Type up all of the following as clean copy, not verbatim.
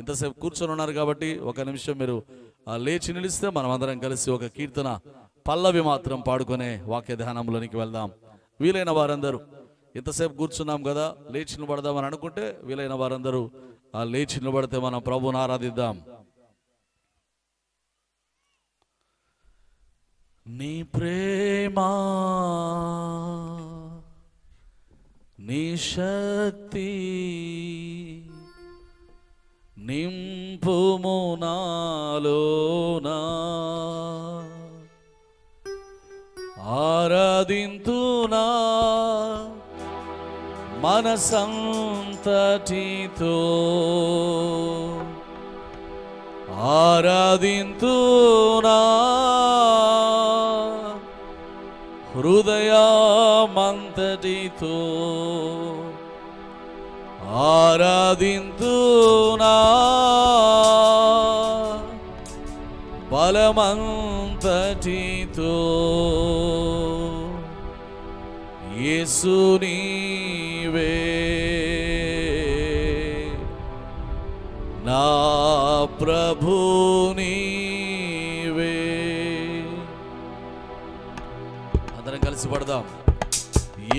ఇంతసేపు కూర్చొని ఉన్నారు కాబట్టి ఒక నిమిషం మీరు లేచి నిలిస్తే మనం అందరం కలిసి ఒక కీర్తన పల్లవి మాత్రం పాడుకునే వాక్య ధ్యానంలోనికి వెళ్దాం. వీలైన వారందరూ, ఇంతసేపు కూర్చున్నాం కదా, లేచి నిలబడదామని అనుకుంటే వీలైన వారందరూ లేచి నిలబడితే మనం ప్రభువుని ఆరాధిద్దాం. నీ ప్రేమ నీ శక్తి నింపుము నాలోనా, ఆరాధింతునా మనసంతటితో, ఆరాధింతునా హృదయమంతటితో, ఆరాధింతునా బలమంతటితో. యేసు నీవే నా ప్రభు నీవే. అందరం కలిసి పడదాం.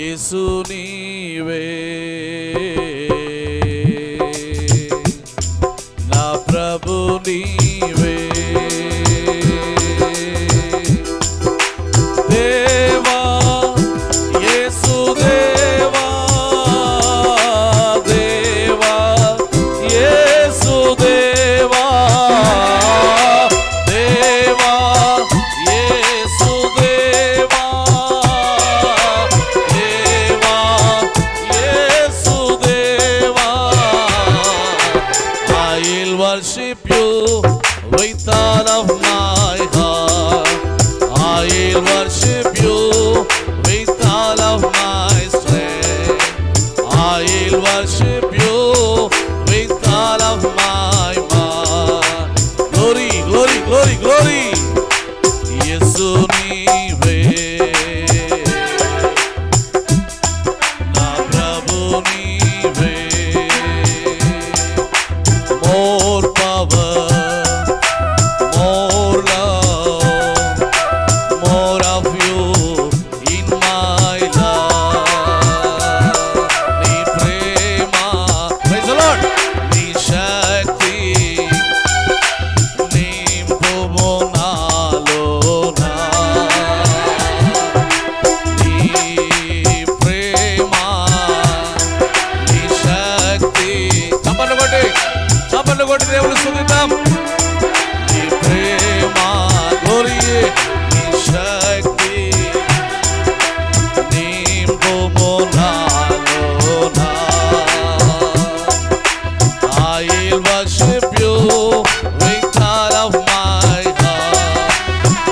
యేసు నీవే నా ప్రభు నీవే, దేవా యేసు దేవా, దేవా యేసు దేవా, దేవా యేసు దేవా, దేవా యేసు దేవా. I'll worship you with all of my heart. I'll worship you with all of my strength. I'll worship you with all of my mind. Glory, glory, glory, glory. Yesu నీవే నా ప్రభు నీవే. More power, more love, more of you in my life. నీ ప్రేమ, praise the Lord, నీ శక్తి నింపుము నాలోనా, నీ ప్రేమ నీ శక్తి. చప్పట్లు కొట్టి దేవుని స్తుతిద్దాం. నీ ప్రేమ గ్లోరీ, నీ శక్తి నింపుము నాలోనా. I'll worship you with all of my heart.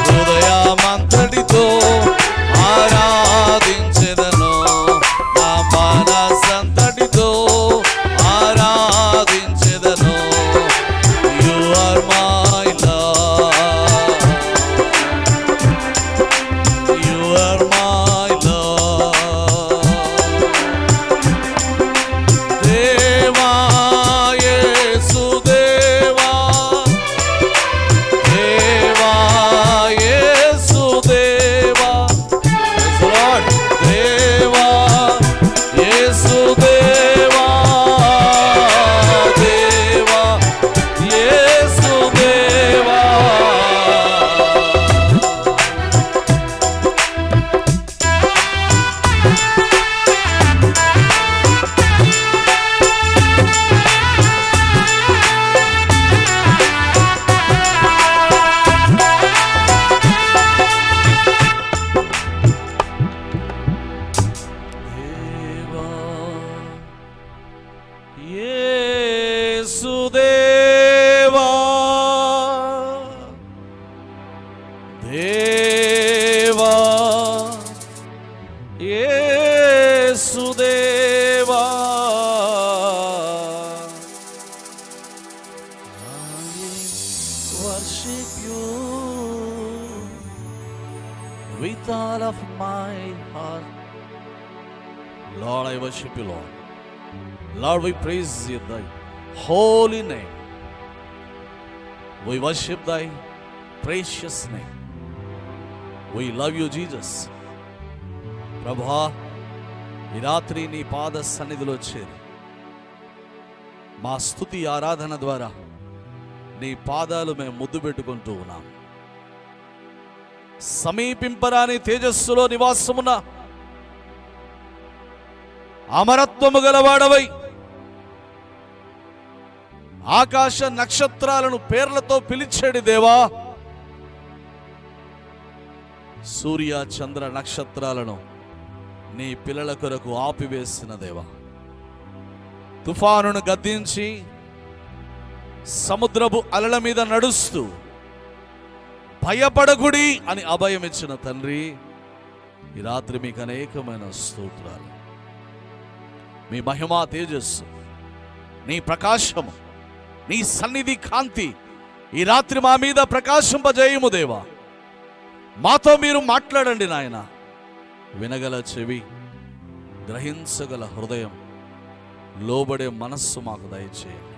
హృదయమంతటితో ఆరాధించెదను, నా మనసంతటితో ఆరాధించెదను. You are my love, you are my love. దేవా యేసు దేవా, దేవా యేసు దేవా. Praise the Lord. దేవా యేసు దేవా, దేవా యేసు దేవా. దేవా యేసు దేవా, దేవా యేసు దేవా. I worship you with all of my heart. Lord, I worship you, Lord. Lord, we praise you, thy holy name. We worship thy precious name. We love you, Jesus. ప్రభా, ఈ రాత్రి నీ పాద సన్నిధిలో చేరి మా స్తుతి ఆరాధన ద్వారా నీ పాదాలు మేము ముద్దు పెట్టుకుంటూ ఉన్నాం. సమీపింపరాని తేజస్సులో నివాసమున అమరత్వము గలవాడవై ఆకాశ నక్షత్రాలను పేర్లతో పిలిచేడి దేవా, సూర్య చంద్ర నక్షత్రాలను నీ పిల్లల కొరకు ఆపివేసిన దేవా, తుఫానును గద్దించి సముద్రపు అలల మీద నడుస్తూ భయపడకుడి అని అభయం ఇచ్చిన తండ్రి, ఈ రాత్రి మీకు అనేకమైన స్తోత్రాలు. మీ మహిమా తేజస్సు, నీ ప్రకాశము, నీ సన్నిధి కాంతి ఈ రాత్రి మా మీద ప్రకాశింపజేయము దేవా. మాతో మీరు మాట్లాడండి నాయన. వినగల చెవి, గ్రహించగల హృదయం, లోబడే మనస్సు మాకు దయచేయండి.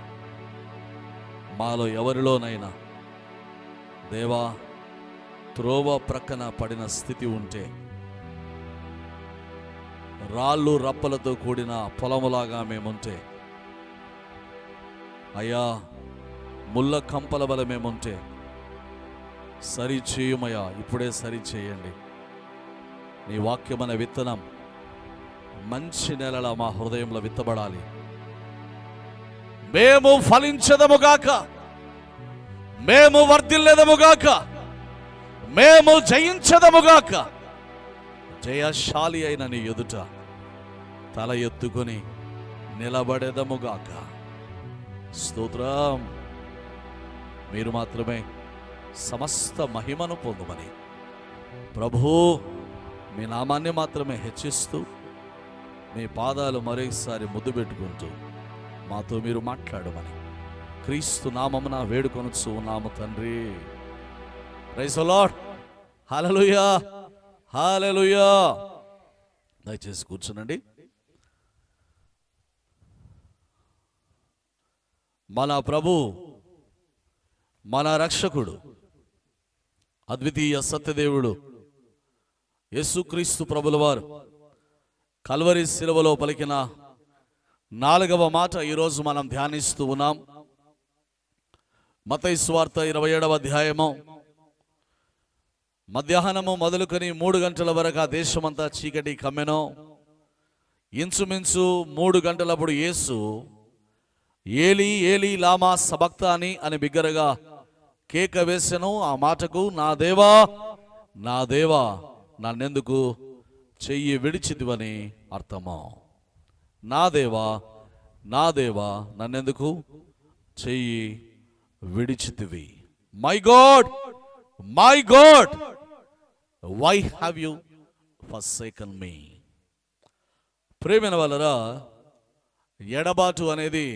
మాలో ఎవరిలోనైనా దేవా త్రోవ ప్రక్కన పడిన స్థితి ఉంటే, రాళ్ళు రప్పలతో కూడిన పొలములాగా మేముంటే, అయ్యా ముళ్ళ కంపల వల్ల మేముంటే సరి చేయుమయ్యా, ఇప్పుడే సరి చేయండి. నీ వాక్యమనే విత్తనం మంచి నెలల మా హృదయంలో విత్తబడాలి. మేము ఫలించదముగాక, మేము వర్ధిల్లెదముగాక, మేము జయించదముగాక. జయశాలి అయిన నీ ఎదుట తల ఎత్తుకొని నిలబడేదముగాక. స్తోత్రం. మీరు మాత్రమే సమస్త మహిమను పొందుమని ప్రభు మీ నామాన్ని మాత్రమే హెచ్చిస్తూ మీ పాదాలు మరొకసారి ముద్దు పెట్టుకుంటూ మాతో మీరు మాట్లాడమని క్రీస్తు నామమున వేడుకొనుచు ఉన్నాము తండ్రి. Praise the lord. హల్లెలూయా, హల్లెలూయా. దయచేసి కూర్చునండి. మన ప్రభు, మన రక్షకుడు, అద్వితీయ సత్యదేవుడు యేసుక్రీస్తు ప్రభుల వారు కల్వరి శిలువలో పలికిన 4వ మాట ఈరోజు మనం ధ్యానిస్తూ ఉన్నాం. మత్తయి సువార్త 27వ అధ్యాయము. మధ్యాహ్నము మొదలుకొని 3 గంటల వరకు ఆ దేశమంతా చీకటి కమ్మెను. ఇంచుమించు 3 గంటలప్పుడు యేసు ఏలీ ఏలీ లామా సబక్తాని అని బిగ్గరగా కేక వేసెను. ఆ మాటకు నా దేవా, నా దేవా, నన్నెందుకు చెయ్యి విడిచితివని అర్థమా. నా దేవా, నా దేవా, నన్నెందుకు చెయ్యి విడిచితివి. My god, my god, why have you forsaken me. ప్రేమైన వాళ్ళరా, ఎడబాటు అనేది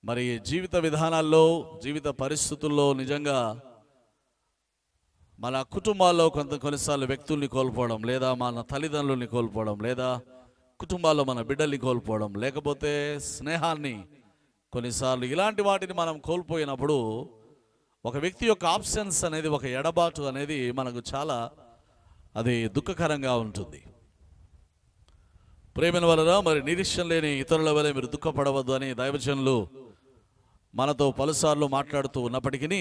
మరి జీవిత విధానాల్లో, జీవిత పరిస్థితుల్లో నిజంగా మన కుటుంబాల్లో కొన్నిసార్లు వ్యక్తుల్ని కోల్పోవడం, లేదా మన తల్లిదండ్రుల్ని కోల్పోవడం, లేదా కుటుంబాల్లో మన బిడ్డల్ని కోల్పోవడం, లేకపోతే స్నేహాన్ని కొన్నిసార్లు ఇలాంటి వాటిని మనం కోల్పోయినప్పుడు ఒక వ్యక్తి యొక్క ఆబ్సెన్స్ అనేది, ఒక ఎడబాటు అనేది మనకు చాలా అది దుఃఖకరంగా ఉంటుంది. ప్రేమైన వలన మరి నిరీక్షణ లేని ఇతరుల వలె మీరు దుఃఖపడవద్దు అని దైవజనులు మనతో పలుసార్లు మాట్లాడుతూ ఉన్నప్పటికీ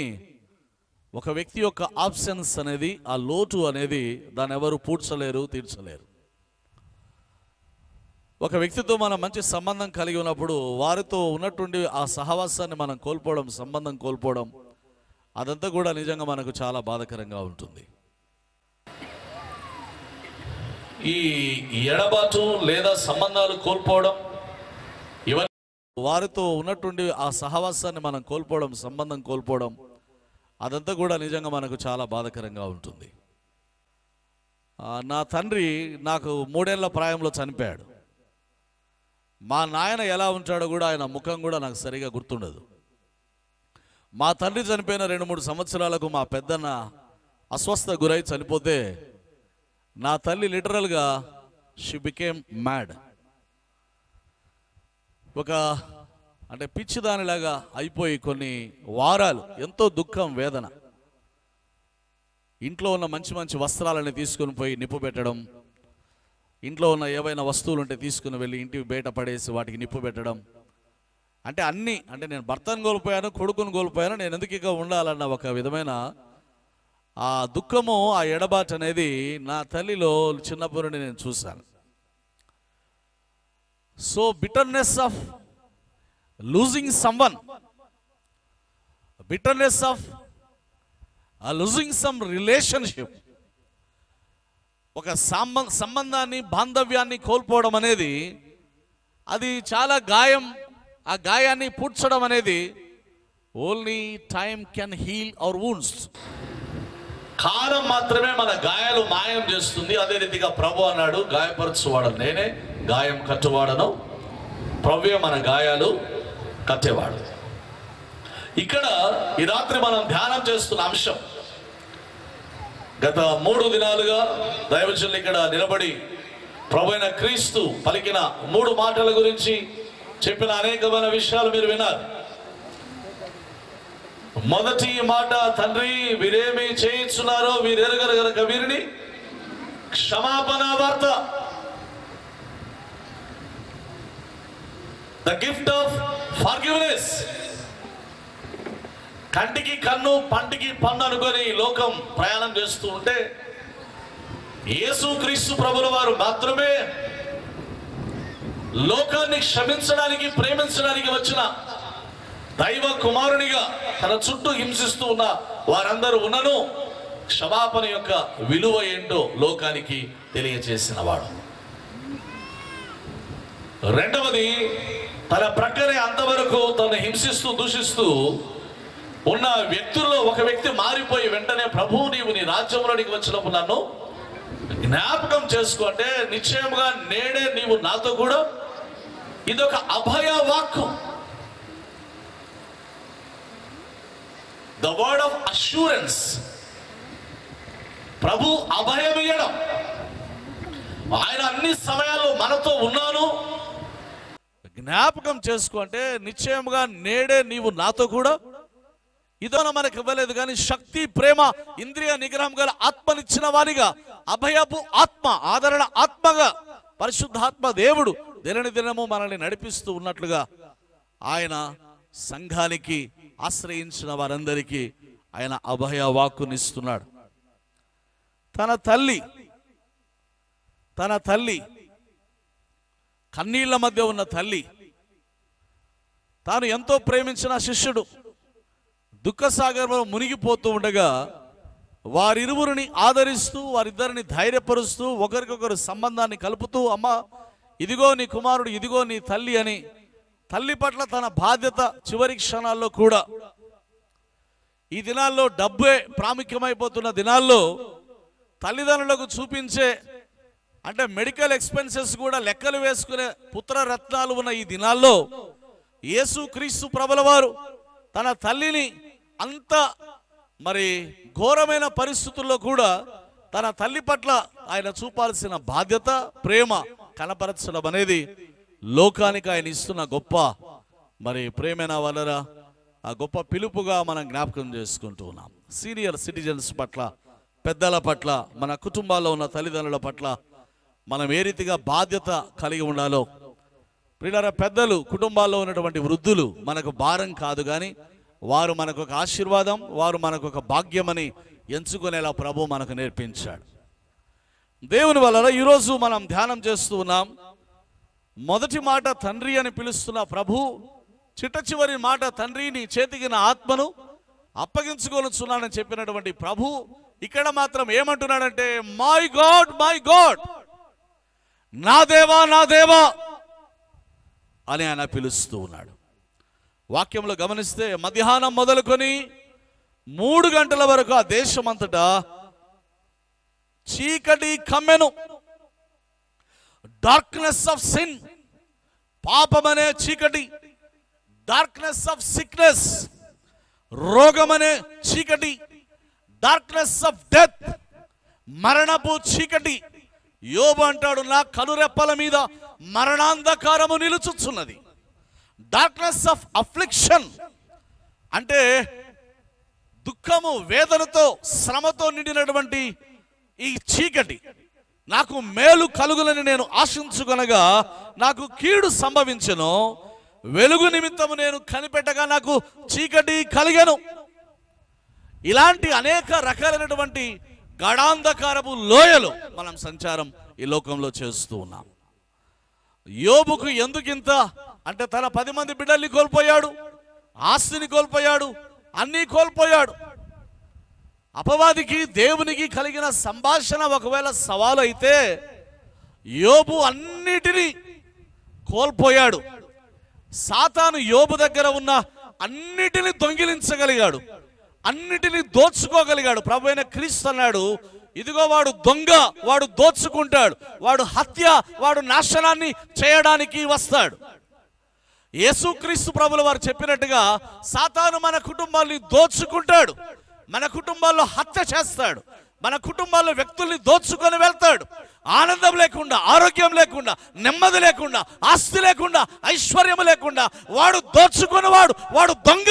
ఒక వ్యక్తి యొక్క ఆబ్సెన్స్ అనేది, ఆ లోటు అనేది దాన్ని ఎవరు పూడ్చలేరు, తీర్చలేరు. ఒక వ్యక్తితో మనం మంచి సంబంధం కలిగి ఉన్నప్పుడు వారితో ఉన్నటువంటి ఆ సహవాసాన్ని మనం కోల్పోవడం, సంబంధం కోల్పోవడం, అదంతా కూడా నిజంగా మనకు చాలా బాధాకరంగా ఉంటుంది. ఈ ఎడబాటు లేదా సంబంధాలు కోల్పోవడం, ఇవన్నీ వారితో ఉన్నటువంటి ఆ సహవాసాన్ని మనం కోల్పోవడం, సంబంధం కోల్పోవడం, అదంతా కూడా నిజంగా మనకు చాలా బాధాకరంగా ఉంటుంది. నా తండ్రి నాకు 3 ఏళ్ల ప్రాయంలో చనిపోయాడు. మా నాయన ఎలా ఉంటాడో కూడా ఆయన ముఖం కూడా నాకు సరిగా గుర్తుండదు. మా తండ్రి చనిపోయిన 2-3 సంవత్సరాలకు మా పెద్దన్న అస్వస్థ గురై చనిపోతే నా తల్లి లిటరల్గా షీ బికేమ్ మ్యాడ్. అంటే పిచ్చిదానిలాగా అయిపోయి కొన్ని వారాలు ఎంతో దుఃఖం, వేదన. ఇంట్లో ఉన్న మంచి మంచి వస్త్రాలని తీసుకుని పోయి నిప్పు పెట్టడం, ఇంట్లో ఉన్న ఏవైనా వస్తువులు ఉంటే తీసుకుని వెళ్ళి ఇంటికి బయట పడేసి వాటికి నిప్పు పెట్టడం. అంటే అన్నీ, అంటే నేను భర్తను కోల్పోయాను, కొడుకును కోల్పోయాను, నేను ఎందుకు ఇక ఉండాలన్న ఒక విధమైన ఆ దుఃఖము, ఆ ఎడబాటు అనేది నా తల్లిలో చిన్నప్పటి నుండి నేను చూశాను. So bitterness of losing someone, bitterness of losing some relationship, ఒక సంబంధాన్ని, బాంధవ్యాన్ని కోల్పోవడం అనేది అది చాలా గాయం. ఆ గాయాన్ని పూడ్చడం అనేది only time can heal our wounds. కాలం మాత్రమే మన గాయాలు మాయం చేస్తుంది. అదే రీతిగా ప్రభు అన్నాడు, గాయపరచువాడను నేనే, గాయం కట్టువాడను ప్రభువే మన గాయాలు కట్టేవాడు. ఇక్కడ ఈ రాత్రి మనం ధ్యానం చేస్తున్న అంశం, గత 3 దినాలుగా దైవజనులు ఇక్కడ నిలబడి ప్రభు అయిన క్రీస్తు పలికిన 3 మాటల గురించి చెప్పిన అనేకమైన విషయాలు మీరు విన్నారు. మొదటి మాట, తండ్రి వీరేమి చేయించున్నారో వీరెరుగరు గనుక వీరిని క్షమాపణ వార్త. The gift of forgiveness. కంటికి కన్ను, పంటికి పన్ను అనుకొని లోకం ప్రయాణం చేస్తూ ఉంటే యేసు క్రీస్తు ప్రభుల వారు మాత్రమే లోకాన్ని క్షమించడానికి, ప్రేమించడానికి వచ్చిన దైవ కుమారునిగా తన చుట్టూ హింసిస్తూ ఉన్న వారందరూ ఉన్నను క్షమాపణ యొక్క విలువ ఏంటో లోకానికి తెలియజేసిన వాడు. రెండవది, తన ప్రక్కనే అంతవరకు తను హింసిస్తూ దూషిస్తూ ఉన్న వ్యక్తుల్లో ఒక వ్యక్తి మారిపోయి వెంటనే ప్రభువు నీవు నీ రాజ్యంలోనికి వచ్చినప్పుడు నన్ను జ్ఞాపకం చేసుకో అంటే నిశ్చయముగా నేడే నీవు నాతో కూడా. ఇదొక అభయ వాక్కు, ద వర్డ్ ఆఫ్ అష్యూరెన్స్. ప్రభు అభయమియ్యడం. ఆయన అన్ని సమయాల్లో మనతో ఉన్నాను, జ్ఞాపకం చేసుకో అంటే నిశ్చయముగా నేడే నీవు నాతో కూడా. ఇదోన మనకు ఇవ్వలేదు కానీ శక్తి, ప్రేమ, ఇంద్రియ నిగ్రహం గల ఆత్మనిచ్చిన వారిగా, అభయపు ఆత్మ, ఆదరణ ఆత్మగా పరిశుద్ధాత్మ దేవుడు దినము మనల్ని నడిపిస్తూ ఉన్నట్లుగా ఆయన సంఘానికి, ఆశ్రయించిన వారందరికీ ఆయన అభయ వాక్కునిస్తున్నాడు. తన తల్లి కన్నీళ్ల మధ్య ఉన్న తల్లి, తాను ఎంతో ప్రేమించిన శిష్యుడు దుఃఖసాగరంలో మునిగిపోతూ ఉండగా వారిరువురిని ఆదరిస్తూ, వారిద్దరిని ధైర్యపరుస్తూ, ఒకరికొకరు సంబంధాన్ని కలుపుతూ, అమ్మ ఇదిగో నీ కుమారుడు, ఇదిగో నీ తల్లి అని తల్లి పట్ల తన బాధ్యత చివరి క్షణాల్లో కూడా. ఈ దినాల్లో డబ్బే ప్రాముఖ్యమైపోతున్న దినాల్లో తల్లిదండ్రులకు చూపించే, అంటే మెడికల్ ఎక్స్పెన్సెస్ కూడా లెక్కలు వేసుకునే పుత్రరత్నాలు ఉన్న ఈ దినాల్లో యేసు క్రీస్తు ప్రభుల వారు తన తల్లిని అంత మరి ఘోరమైన పరిస్థితుల్లో కూడా తన తల్లి పట్ల ఆయన చూపాల్సిన బాధ్యత, ప్రేమ కనపరచడం అనేది లోకానికి ఆయన ఇస్తున్న గొప్ప మరి ప్రేమైన వలరా ఆ గొప్ప పిలుపుగా మనం జ్ఞాపకం చేసుకుంటూ ఉన్నాం. సీనియర్ సిటిజన్స్ పట్ల, పెద్దల పట్ల, మన కుటుంబాల్లో ఉన్న తల్లిదండ్రుల పట్ల మనం ఏ రీతిగా బాధ్యత కలిగి ఉండాలో. ప్రియులారా, పెద్దలు, కుటుంబాల్లో ఉన్నటువంటి వృద్ధులు మనకు భారం కాదు కానీ వారు మనకు ఒక ఆశీర్వాదం, వారు మనకు ఒక భాగ్యమని ఎంచుకునేలా ప్రభు మనకు నేర్పించాడు. దేవుని వలన ఈరోజు మనం ధ్యానం చేస్తూ ఉన్నాం. మొదటి మాట తండ్రి అని పిలుస్తున్న ప్రభు, చిట్ట చివరి మాట తండ్రి నీ చేతికి నా ఆత్మను అప్పగించుకొనుచున్నానని చెప్పినటువంటి ప్రభు ఇక్కడ మాత్రం ఏమంటున్నాడంటే, మై గాడ్, మై గాడ్, నా దేవా, నా దేవా అని ఆయన పిలుస్తూ ఉన్నాడు. వాక్యంలో గమనిస్తే మధ్యాహ్నం మొదలుకొని 3 గంటల వరకు ఆ దేశమంతటా చీకటి కమ్మెను. డార్క్నెస్ ఆఫ్ సిన్, పాపమనే చీకటి, డార్క్నెస్ ఆఫ్ సిక్నెస్, రోగమనే చీకటి, డార్క్నెస్ ఆఫ్ డెత్, మరణపు చీకటి. యోబు అంటాడు, నా కనురెప్పల మీద మరణాంధకారము నిలుచుచున్నది. డార్క్నెస్ ఆఫ్ అఫ్లిక్షన్ అంటే దుఃఖము, వేదనతో, శ్రమతో నిండినటువంటి ఈ చీకటి నాకు మేలు కలుగులని నేను ఆశించుకొనగా నాకు కీడు సంభవించెను. వెలుగు నిమిత్తము నేను కనిపెట్టగా నాకు చీకటి కలిగెను. ఇలాంటి అనేక రకాలైనటువంటి గడాంధకారపు లోయలు మనం సంచారం ఈ లోకంలో చేస్తూ ఉన్నాం. యోబుకు ఎందుకింత అంటే తన 10 మంది బిడ్డల్ని కోల్పోయాడు, ఆస్తిని కోల్పోయాడు, అన్నీ కోల్పోయాడు. అపవాదికి దేవునికి కలిగిన సంభాషణ ఒకవేళ సవాలు అయితే యోబు అన్నిటినీ కోల్పోయాడు. సాతాను యోబు దగ్గర ఉన్న అన్నిటినీ దొంగిలించగలిగాడు, అన్నిటినీ దోచుకోగలిగాడు. ప్రభు అయిన క్రీస్తు అన్నాడు, ఇదిగో వాడు దొంగ, వాడు దోచుకుంటాడు, వాడు హత్య, వాడు నాశనాన్ని చేయడానికి వస్తాడు. యేసుక్రీస్తు ప్రభుల వారు చెప్పినట్టుగా సాతాను మన కుటుంబాన్ని దోచుకుంటాడు, మన కుటుంబాల్లో హత్య చేస్తాడు, మన కుటుంబాల్లో వ్యక్తుల్ని దోచుకొని వెళ్తాడు. ఆనందం లేకుండా, ఆరోగ్యం లేకుండా, నెమ్మది లేకుండా, ఆస్తి లేకుండా, ఐశ్వర్యం లేకుండా వాడు దోచుకునేవాడు, వాడు దొంగ.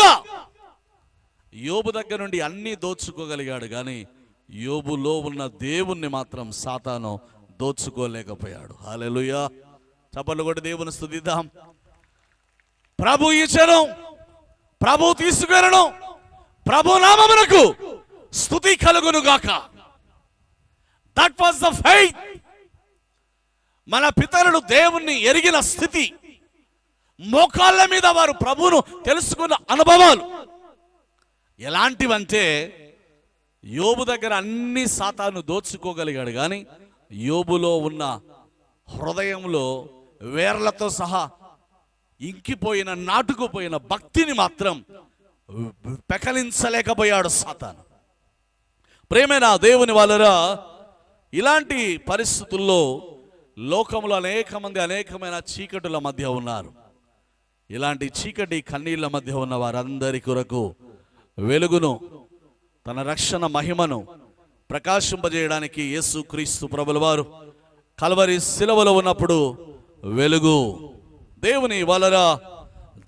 యోబు దగ్గర నుండి అన్నీ దోచుకోగలిగాడు, కానీ యోబులో ఉన్న దేవుణ్ణి మాత్రం సాతాను దోచుకోలేకపోయాడు. హల్లెలూయా. చప్పట్లు కొట్టి దేవుని స్తుతిద్దాం. ప్రభు ఇచ్చెను, ప్రభు తీసుకెళ్ళను, ప్రభు నామమునకు స్తుతి కలుగును గాక. That was the faith. మన పితరులు దేవుణ్ణి ఎరిగిన స్థితి, మోకాళ్ళ మీద వారు ప్రభువును తెలుసుకున్న అనుభవాలు ఎలాంటివంటే యోబు దగ్గర అన్ని సాతాను దోచుకోగలిగాడు, కానీ యోబులో ఉన్న హృదయంలో వేర్లతో సహా ఇంకిపోయిన, నాటుకుపోయిన భక్తిని మాత్రం పెకలించలేకపోయాడు సాతాను. ప్రేమైన దేవుని వాళ్ళరా, ఇలాంటి పరిస్థితుల్లో లోకంలో అనేక మంది అనేకమైన చీకటుల మధ్య ఉన్నారు. ఇలాంటి చీకటి కన్నీళ్ల మధ్య ఉన్న వారందరి కొరకు వెలుగును, తన రక్షణ మహిమను ప్రకాశింపజేయడానికి యేసుక్రీస్తు ప్రభుల వారు కల్వరి శిలువలో ఉన్నప్పుడు వెలుగు. దేవుని వాళ్ళరా,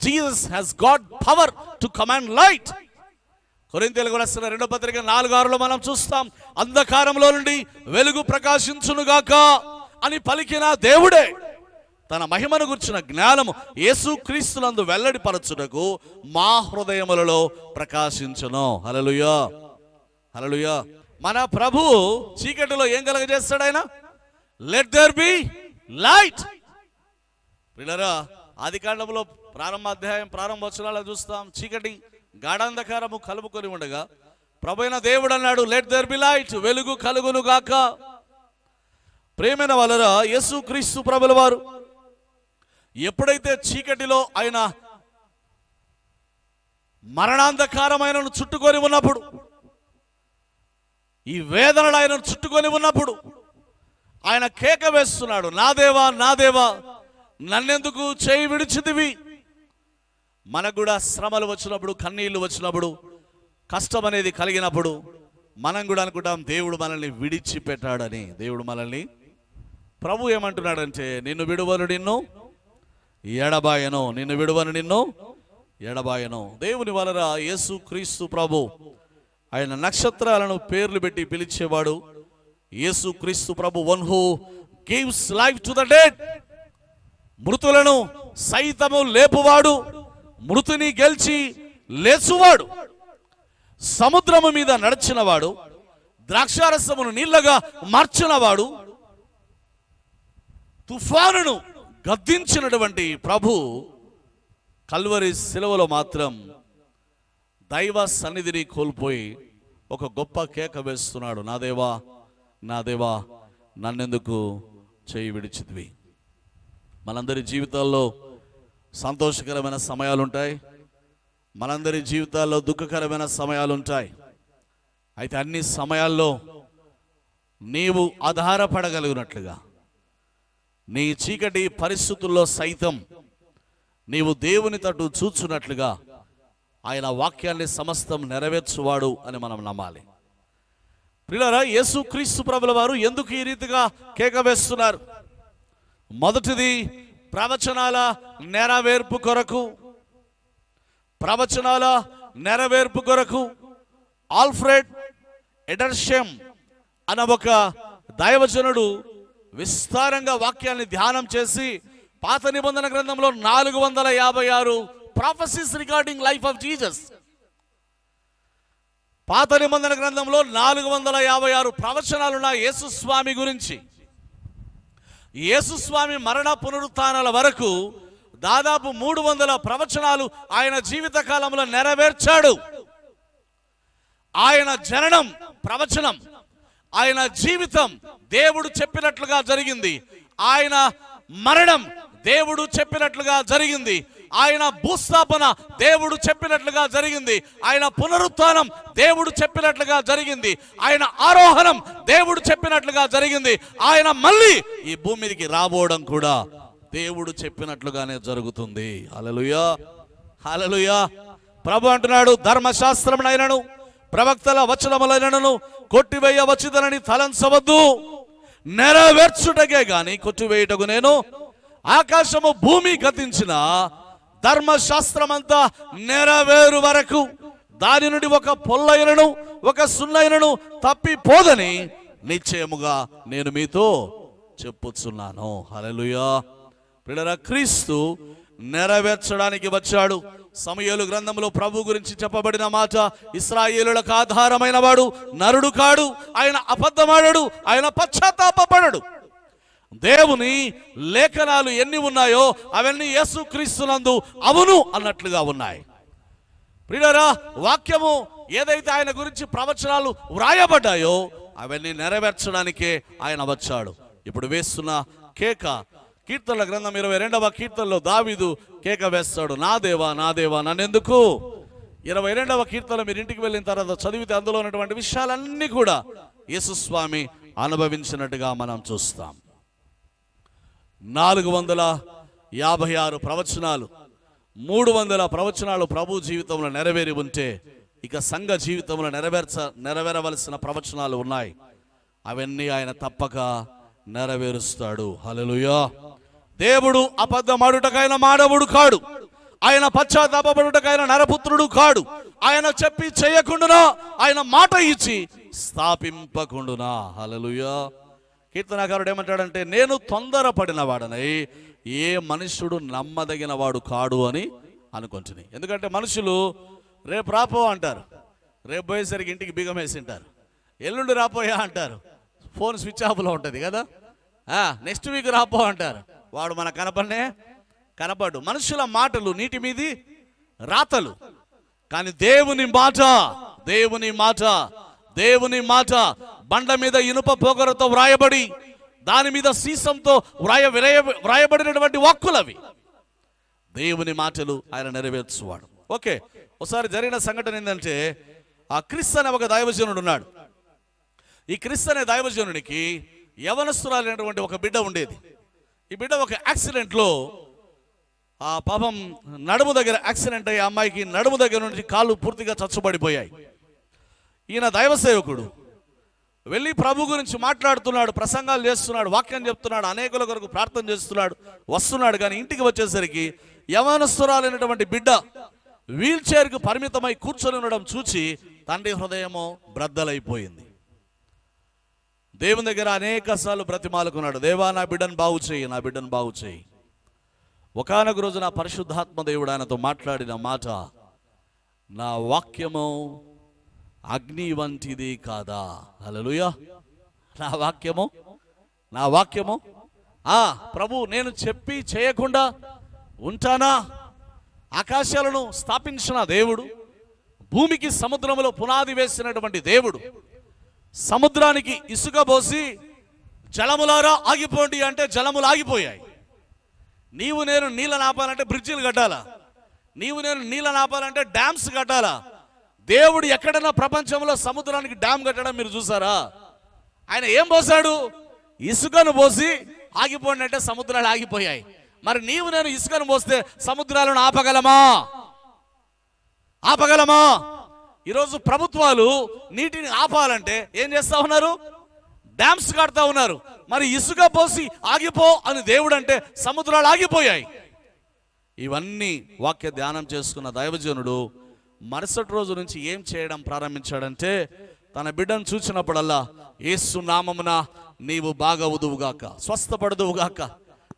Jesus has got power to command light. కొరింథీయులకు రాసిన 2వ పత్రిక 4:6లో మనం చూస్తాం, అంధకారంలో నుండి వెలుగు ప్రకాశించునుగాక అని పలికిన దేవుడే తన మహిమను గుర్చిన జ్ఞానము యేసుక్రీస్తునందు వెల్లడిపరచుటకు మా హృదయములలో ప్రకాశించును. హల్లెలూయా, హల్లెలూయా. మన ప్రభు చీకటిలో ఏం కలగజేస్తాడు ఆయన? Let there be light. ప్రియులారా, ఆదికాండంలో ప్రారంభ వచనాలను చూస్తాం, చీకటి గాఢాంధకారము కలుపుకొని ఉండగా ప్రభువైన దేవుడు అన్నాడు, లెట్ దేర్ బి లైట్, వెలుగు కలుగును గాక. ప్రేమైన వాళ్ళరా, యేసుక్రీస్తు ప్రభుల వారు ఎప్పుడైతే చీకటిలో ఆయన మరణాంధకారమైనను చుట్టుకొని ఉన్నప్పుడు, ఈ వేదనలు ఆయనను చుట్టుకొని ఉన్నప్పుడు ఆయన కేక వేస్తున్నాడు, నా దేవా, నా దేవా, నన్నెందుకు చేయి విడిచితివి. మనకు కూడా శ్రమలు వచ్చినప్పుడు, కన్నీళ్లు వచ్చినప్పుడు, కష్టం అనేది కలిగినప్పుడు మనం కూడా అనుకుంటాం దేవుడు మనల్ని విడిచిపెట్టాడని. దేవుడు మనల్ని, ప్రభు ఏమంటున్నాడంటే, నిన్ను విడువను నిన్ను ఎడబాయను, నిన్ను విడువను నిన్ను ఎడబాయను. దేవుని వలన యేసుక్రీస్తు ప్రభు ఆయన నక్షత్రాలను పేర్లు పెట్టి పిలిచేవాడు. యేసుక్రీస్తు ప్రభు one who gives life to the dead, మృతులను సైతము లేపువాడు, మృతుని గెలిచి లేచువాడు, సముద్రము మీద నడిచినవాడు, ద్రాక్షారసమును నీళ్లగా మార్చినవాడు, తుఫానును గద్దించినటువంటి ప్రభు కల్వరి శిలువలో మాత్రం దైవ సన్నిధిని కోల్పోయి ఒక గొప్ప కేక వేస్తున్నాడు, నా దేవా, నా దేవా, నన్నెందుకు చేయి విడిచితివి. మనందరి జీవితాల్లో సంతోషకరమైన సమయాలు ఉంటాయి, మనందరి జీవితాల్లో దుఃఖకరమైన సమయాలు ఉంటాయి. అయితే అన్ని సమయాల్లో నీవు ఆధారపడగలిగినట్లుగా, నీ చీకటి పరిస్థితుల్లో సైతం నీవు దేవుని తట్టు చూచున్నట్లుగా ఆయన వాక్యాన్ని సమస్తం నెరవేర్చువాడు అని మనం నమ్మాలి. ప్రియులారా, యేసుక్రీస్తు ప్రభుల వారు ఎందుకు ఈ రీతిగా కేక వేస్తున్నారు? మొదటిది, ప్రవచనాల నెరవేర్పు కొరకు ఆల్ఫ్రెడ్ ఎడర్షెమ్ అన్న ఒక దైవజనుడు విస్తారంగా వాక్యాన్ని ధ్యానం చేసి పాత నిబంధన గ్రంథంలో 456 prophecies regarding life of Jesus. పాత నిబంధన గ్రంథంలో 456 ప్రవచనాలున్న యేసు స్వామి గురించి. యేసు స్వామి మరణ పునరుత్థానాల వరకు దాదాపు 300 ప్రవచనాలు ఆయన జీవిత కాలంలో నెరవేర్చాడు. ఆయన జననం ప్రవచనం, ఆయన జీవితం దేవుడు చెప్పినట్లుగా జరిగింది, ఆయన మరణం దేవుడు చెప్పినట్లుగా జరిగింది, ఆయన భూస్థాపన దేవుడు చెప్పినట్లుగా జరిగింది, ఆయన పునరుత్థానం దేవుడు చెప్పినట్లుగా జరిగింది, ఆయన ఆరోహణం దేవుడు చెప్పినట్లుగా జరిగింది, ఆయన మళ్ళీ ఈ భూమి మీదకి రాబోవడం కూడా దేవుడు చెప్పినట్లుగానే జరుగుతుంది. హల్లెలూయా, హల్లెలూయా. ప్రభు అంటున్నాడు, ధర్మశాస్త్రమునైనను ప్రవక్తల వచనములైనను కొట్టివేయవచ్చుదనని తలంచవద్దు, నెరవేర్చుటకే గాని కొట్టివేయుటకు నేను ఆకాశము భూమి గతించిన ధర్మశాస్త్రమంతా నెరవేరు వరకు దాని నుండి ఒక పొల్లైనను ఒక సున్నైనను తప్పిపోదని నిశ్చయముగా నేను మీతో చెప్పుచున్నాను. హల్లెలూయా. ప్రియరా, క్రీస్తు నెరవేర్చడానికి వచ్చాడు. సమూయేలు గ్రంథంలో ప్రభు గురించి చెప్పబడిన మాట, ఇశ్రాయేలులకు ఆధారమైన వాడు నరుడు కాడు, ఆయన అబద్ధమాడడు, ఆయన పశ్చాత్తాపపడడు. దేవుని లేఖనాలు ఎన్ని ఉన్నాయో అవన్నీ యేసుక్రీస్తునందు అవును అన్నట్లుగా ఉన్నాయి. ప్రియరా, వాక్యము ఏదైతే ఆయన గురించి ప్రవచనాలు వ్రాయబడ్డాయో అవన్నీ నెరవేర్చడానికే ఆయన వచ్చాడు. ఇప్పుడు వేస్తున్న కేక, కీర్తనల గ్రంథం 22వ కీర్తనలో దావీదు కేక వేస్తాడు, నా దేవా నా దేవా నన్నెందుకు. 22వ కీర్తన మీరు ఇంటికి వెళ్ళిన తర్వాత చదివితే అందులో ఉన్నటువంటి విషయాలన్నీ కూడా యేసుస్వామి అనుభవించినట్టుగా మనం చూస్తాం. 456 ప్రవచనాలు, 300 ప్రవచనాలు ప్రభు జీవితంలో నెరవేరి ఉంటే ఇక సంఘ జీవితంలో నెరవేరవలసిన ప్రవచనాలు ఉన్నాయి. అవన్నీ ఆయన తప్పక నెరవేరుస్తాడు. హల్లెలూయా. దేవుడు అబద్ధమాడుటకైన మానవుడు కాడు, ఆయన పశ్చాత్తాపపడుటకైన నరపుత్రుడు కాడు, ఆయన చెప్పి చేయకుండునా, ఆయన మాట ఇచ్చి స్థాపింపకుండునా. హల్లెలూయా. కీర్తనకారుడు ఏమంటాడంటే, నేను తొందరపడిన వాడనై ఏ మనుష్యుడు నమ్మదగిన వాడు కాడు అని అనుకుంటుని. ఎందుకంటే మనుషులు రేపు రాపో అంటారు, రేపు పోయేసరికి ఇంటికి బీగం వేసి ఉంటారు, ఎల్లుండి రాపోయా అంటారు, ఫోన్ స్విచ్ ఆఫ్లో ఉంటుంది కదా, నెక్స్ట్ వీక్ రాపో అంటారు, వాడు మన కనపడు. మనుషుల మాటలు నీటి మీది రాతలు, కానీ దేవుని మాట బండ మీద ఇనుప పోగరతో వ్రాయబడి దాని మీద సీసంతో వ్రాయబడినటువంటి వాక్కులవి. దేవుని మాటలు ఆయన నెరవేర్చువాడు. ఓకే, ఒకసారి జరిగిన సంఘటన ఏంటంటే, ఆ క్రిస్ అనే ఒక దైవజనుడు ఉన్నాడు. ఈ క్రిస్ అనే దైవజనునికి యవనస్తురాలైనటువంటి ఒక బిడ్డ ఉండేది. ఈ బిడ్డ ఒక యాక్సిడెంట్లో ఆ పాపం నడుము దగ్గర యాక్సిడెంట్ అయ్యి అమ్మాయికి నడుము దగ్గర నుంచి కాళ్ళు పూర్తిగా చచ్చుబడిపోయాయి. ఈయన దైవ సేవకుడు వెళ్ళి ప్రభు గురించి మాట్లాడుతున్నాడు, ప్రసంగాలు చేస్తున్నాడు, వాక్యం చెప్తున్నాడు, అనేకుల కొరకు ప్రార్థన చేస్తున్నాడు, వస్తున్నాడు. కానీ ఇంటికి వచ్చేసరికి యవనస్తురాలైనటువంటి బిడ్డ వీల్ చైర్కు పరిమితమై కూర్చొని ఉండడం చూచి తండ్రి హృదయమో బ్రద్దలైపోయింది. దేవుని దగ్గర అనేక సార్లు బ్రతిమాలుకున్నాడు, దేవా నా బిడ్డను బాగు చేయి, నా బిడ్డను బాగు చేయి. ఒకానొక రోజు నా పరిశుద్ధాత్మ దేవుడు ఆయనతో మాట్లాడిన మాట, నా వాక్యము అగ్ని వంటిది కాదా. హల్లెలూయా. నా వాక్యము ప్రభు నేను చెప్పి చేయకుండా ఉంటానా? ఆకాశాలను స్థాపించిన దేవుడు, భూమికి సముద్రములో పునాది వేసినటువంటి దేవుడు, సముద్రానికి ఇసుక పోసి జలములారా ఆగిపోండి అంటే జలములు ఆగిపోయాయి. నీవు నేను నీళ్ళని ఆపాలంటే బ్రిడ్జిలు కట్టాలా, నీవు నేను నీళ్ళని ఆపాలంటే డ్యామ్స్ కట్టాలా. దేవుడు ఎక్కడన్నా ప్రపంచంలో సముద్రానికి డ్యామ్ కట్టడం మీరు చూసారా? ఆయన ఏం పోసాడు? ఇసుకను పోసి ఆగిపోండి అంటే సముద్రాలు ఆగిపోయాయి. మరి నీవు నేను ఇసుకను పోస్తే సముద్రాలను ఆపగలమా? ఈరోజు ప్రభుత్వాలు నీటిని ఆపాలంటే ఏం చేస్తా ఉన్నారు? డ్యామ్స్ కడతా ఉన్నారు. మరి ఇసుక పోసి ఆగిపో అని దేవుడు అంటే సముద్రాలు ఆగిపోయాయి. ఇవన్నీ వాక్య ధ్యానం చేసుకున్న దైవజనుడు మరుసటి రోజు నుంచి ఏం చేయడం ప్రారంభించాడంటే, తన బిడ్డను చూసినప్పుడల్లా యేసు నామమున నీవు బాగవుదువుగాక, స్వస్థపడదువుగాక,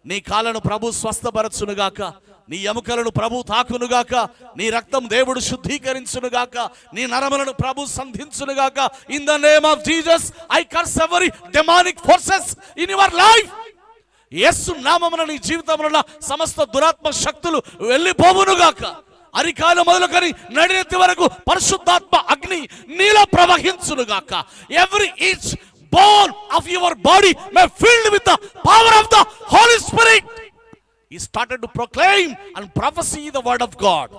నీ కాళ్ళను ప్రభు స్వస్థపరచునుగాక, నీ ఎముకలను ప్రభు తాకునుగాక, నీ రక్తం దేవుడు శుద్ధీకరించునుగాక, నీ నరములను ప్రభు సంధించునుగాక. In the name of Jesus I curse every demonic forces in your life. యేసు నామమున నీ జీవితంలో ఉన్న సమస్త దురాత్మ శక్తులు వెళ్ళిపోవునుగాక. అరికాలు మొదలుకొని నడినెత్తి వరకు పరిశుద్ధాత్మ అగ్ని నీలో ప్రవహించునుగాక. Every each bone of your body may filled with the power of the Holy Spirit. He started to proclaim and prophesy the word of God.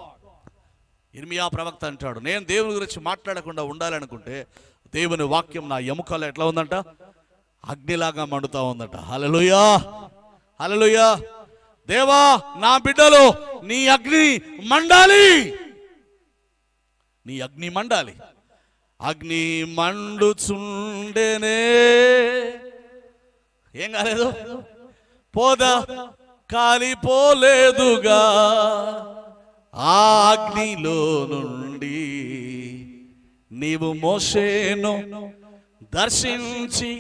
ఇర్మియా ప్రవక్త అంటాడు, నేను దేవుని గురించి మాట్లాడకుండా ఉండాలనుకుంటే దేవుని వాక్యం నా ఎముకలో ఎట్లా ఉందంట, అగ్నిలాగా మండుతా ఉందట. హల్లెలూయా, హల్లెలూయా. దేవా, నా బిడ్డలో నీ అగ్ని మండాలి, నీ అగ్ని మండాలి. అగ్ని మండుచుండెనే, ఏం కాలేదు, పోద కాలిపోలేదుగా, ఆ అగ్నిలో నుండి నీవు మోషేను దర్శించి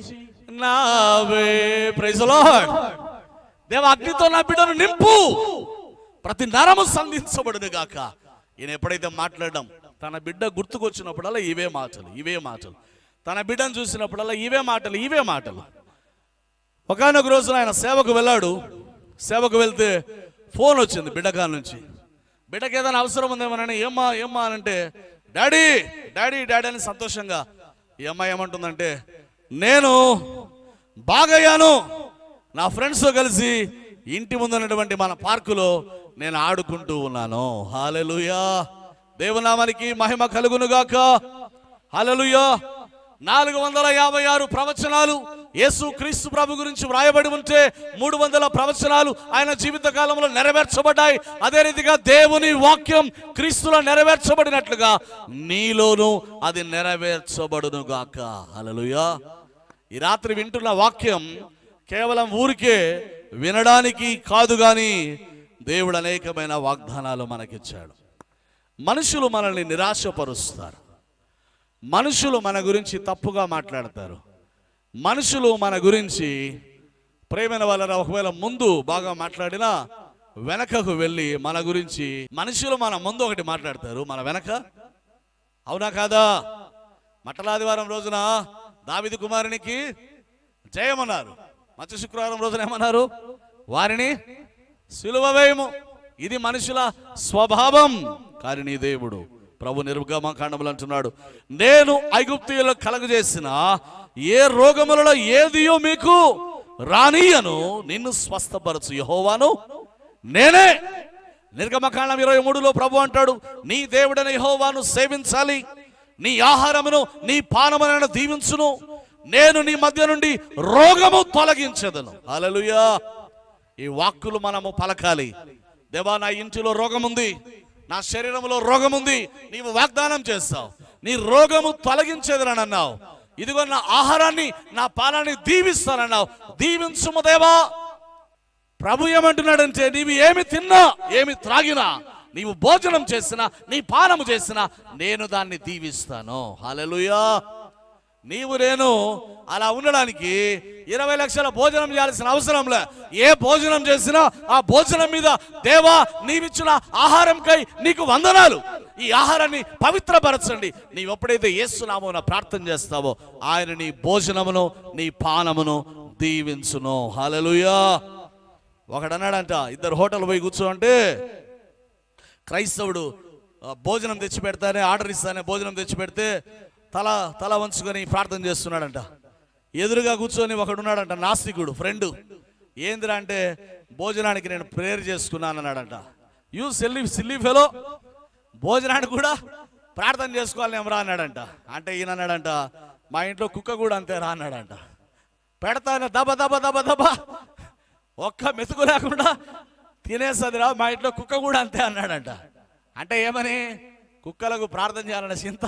నావే. Praise the lord. దేవ, అగ్నితో నా బిడ్డను నింపు, ప్రతి నరము సంధించబడును గాక. ఈయన ఎప్పుడైతే మాట్లాడడం, తన బిడ్డ గుర్తుకొచ్చినప్పుడల్లా ఇవే మాటలు, ఇవే మాటలు. తన బిడ్డను చూసినప్పుడల్లా ఇవే మాటలు, ఇవే మాటలు. ఒకనొక రోజున ఆయన సేవకు వెళ్ళాడు. సేవకు వెళ్తే ఫోన్ వచ్చింది బిడ్డకా నుంచి. బిడ్డకి ఏదైనా అవసరం ఉందేమోనని, ఏమ్మా ఏమ్మా అని అంటే, డాడీ డాడీ డాడీ అని సంతోషంగా. ఈ అమ్మాయి ఏమంటుందంటే, నేను బాగయ్యాను, నా ఫ్రెండ్స్తో కలిసి ఇంటి ముందున్నటువంటి మన పార్కులో నేను ఆడుకుంటూ ఉన్నాను. హల్లెలూయా, దేవునామానికి మహిమ కలుగునుగాక. హల్లెలూయా. 456 ప్రవచనాలు యేసు క్రీస్తు ప్రభు గురించి వ్రాయబడి ఉంటే 300 ప్రవచనాలు ఆయన జీవిత కాలంలో నెరవేర్చబడ్డాయి. అదే రీతిగా దేవుని వాక్యం క్రీస్తులో నెరవేర్చబడినట్లుగా నీలోనూ అది నెరవేర్చబడునుగాక. హల్లెలూయా. ఈ రాత్రి వింటున్న వాక్యం కేవలం ఊరికే వినడానికి కాదు, గాని దేవుడు అనేకమైన వాగ్దానాలు మనకిచ్చాడు. మనుషులు మనల్ని నిరాశపరుస్తారు, మనుషులు మన గురించి తప్పుగా మాట్లాడతారు, మనుషులు మన గురించి ప్రేమైన వాళ్ళ ఒకవేళ ముందు బాగా మాట్లాడినా వెనకకు వెళ్ళి మన గురించి, మనుషులు మన ముందు ఒకటి మాట్లాడతారు, మన వెనక, అవునా కాదా? మట్టలాదివారం రోజున దావీదు కుమారునికి జయమన్నారు, మత్స్య శుక్రవారం రోజున ఏమన్నారు, వారిని సిలువ వేయము. ఇది మనుషుల స్వభావం. కానీ నీ దేవుడు ప్రభు నిర్గమకాండములు అంటున్నాడు, నేను ఐగుప్తీయులకు కలుగజేసిన ఏ రోగములలో ఏదియో మీకు రానియను, నిన్ను స్వస్థపరచు యెహోవాను నేనే. నిర్గమకాండం 23లో ప్రభు అంటాడు, నీ దేవుడైన యెహోవాను సేవించాలి, నీ ఆహారమును నీ పానములను దీవించును, నేను నీ మధ్య నుండి రోగము తొలగించెదను. హల్లెలూయా. ఈ వాక్కులు మనము పలకాలి. దేవా, నా ఇంటిలో రోగం ఉంది, నా శరీరంలో రోగం ఉంది, నీవు వాగ్దానం చేస్తావు, నీ రోగము తొలగించేదని అన్నావు. ఇదిగో నా ఆహారాన్ని నా పానాన్ని దీవిస్తానన్నావు, దీవించుము దేవా. ప్రభు ఏమంటున్నాడంటే, నీవు ఏమి తిన్నా ఏమి త్రాగినా, నీవు భోజనం చేసినా నీ పానము చేసినా నేను దాన్ని దీవిస్తాను. హల్లెలూయా. నీవు నేను అలా ఉండడానికి 20 లక్షల భోజనం చేయాల్సిన అవసరంలే. ఏ భోజనం చేసినా ఆ భోజనం మీద, దేవా నీవిచ్చిన ఆహారంకై నీకు వందనాలు, ఈ ఆహారాన్ని పవిత్రపరచండి. నీవు ఎప్పుడైతే యేసు నామమున ప్రార్థన చేస్తావో ఆయన నీ భోజనమును నీ పానమును దీవించును. హల్లెలూయా. ఒకడన్నాడంట, ఇద్దరు హోటల్ పోయి కూర్చోంటే క్రైస్తవుడు భోజనం తెచ్చి పెడతానే, ఆర్డర్ ఇస్తానే భోజనం తెచ్చి పెడితే తల వంచుకొని ప్రార్థన చేస్తున్నాడంట. ఎదురుగా కూర్చొని ఒకడున్నాడంట, నాస్తికుడు ఫ్రెండ్. ఏందిరా అంటే, భోజనానికి నేను ప్రేయర్ చేసుకున్నాను అన్నాడంట. యూ సిల్లీ ఫెలో, భోజనానికి కూడా ప్రార్థన చేసుకోవాలి ఏమరా అన్నాడంట. అంటే ఈయన అన్నాడంట, మా ఇంట్లో కుక్క కూడా అంతే రా అన్నాడంట. పెడతాను దబ దబ దబ దబ, ఒక్క మెతుకు లేకుండా తినేసదిరా, మా ఇంట్లో కుక్క కూడా అంతే అన్నాడంట. అంటే ఏమని, కుక్కలకు ప్రార్థన చేయాలనే చింత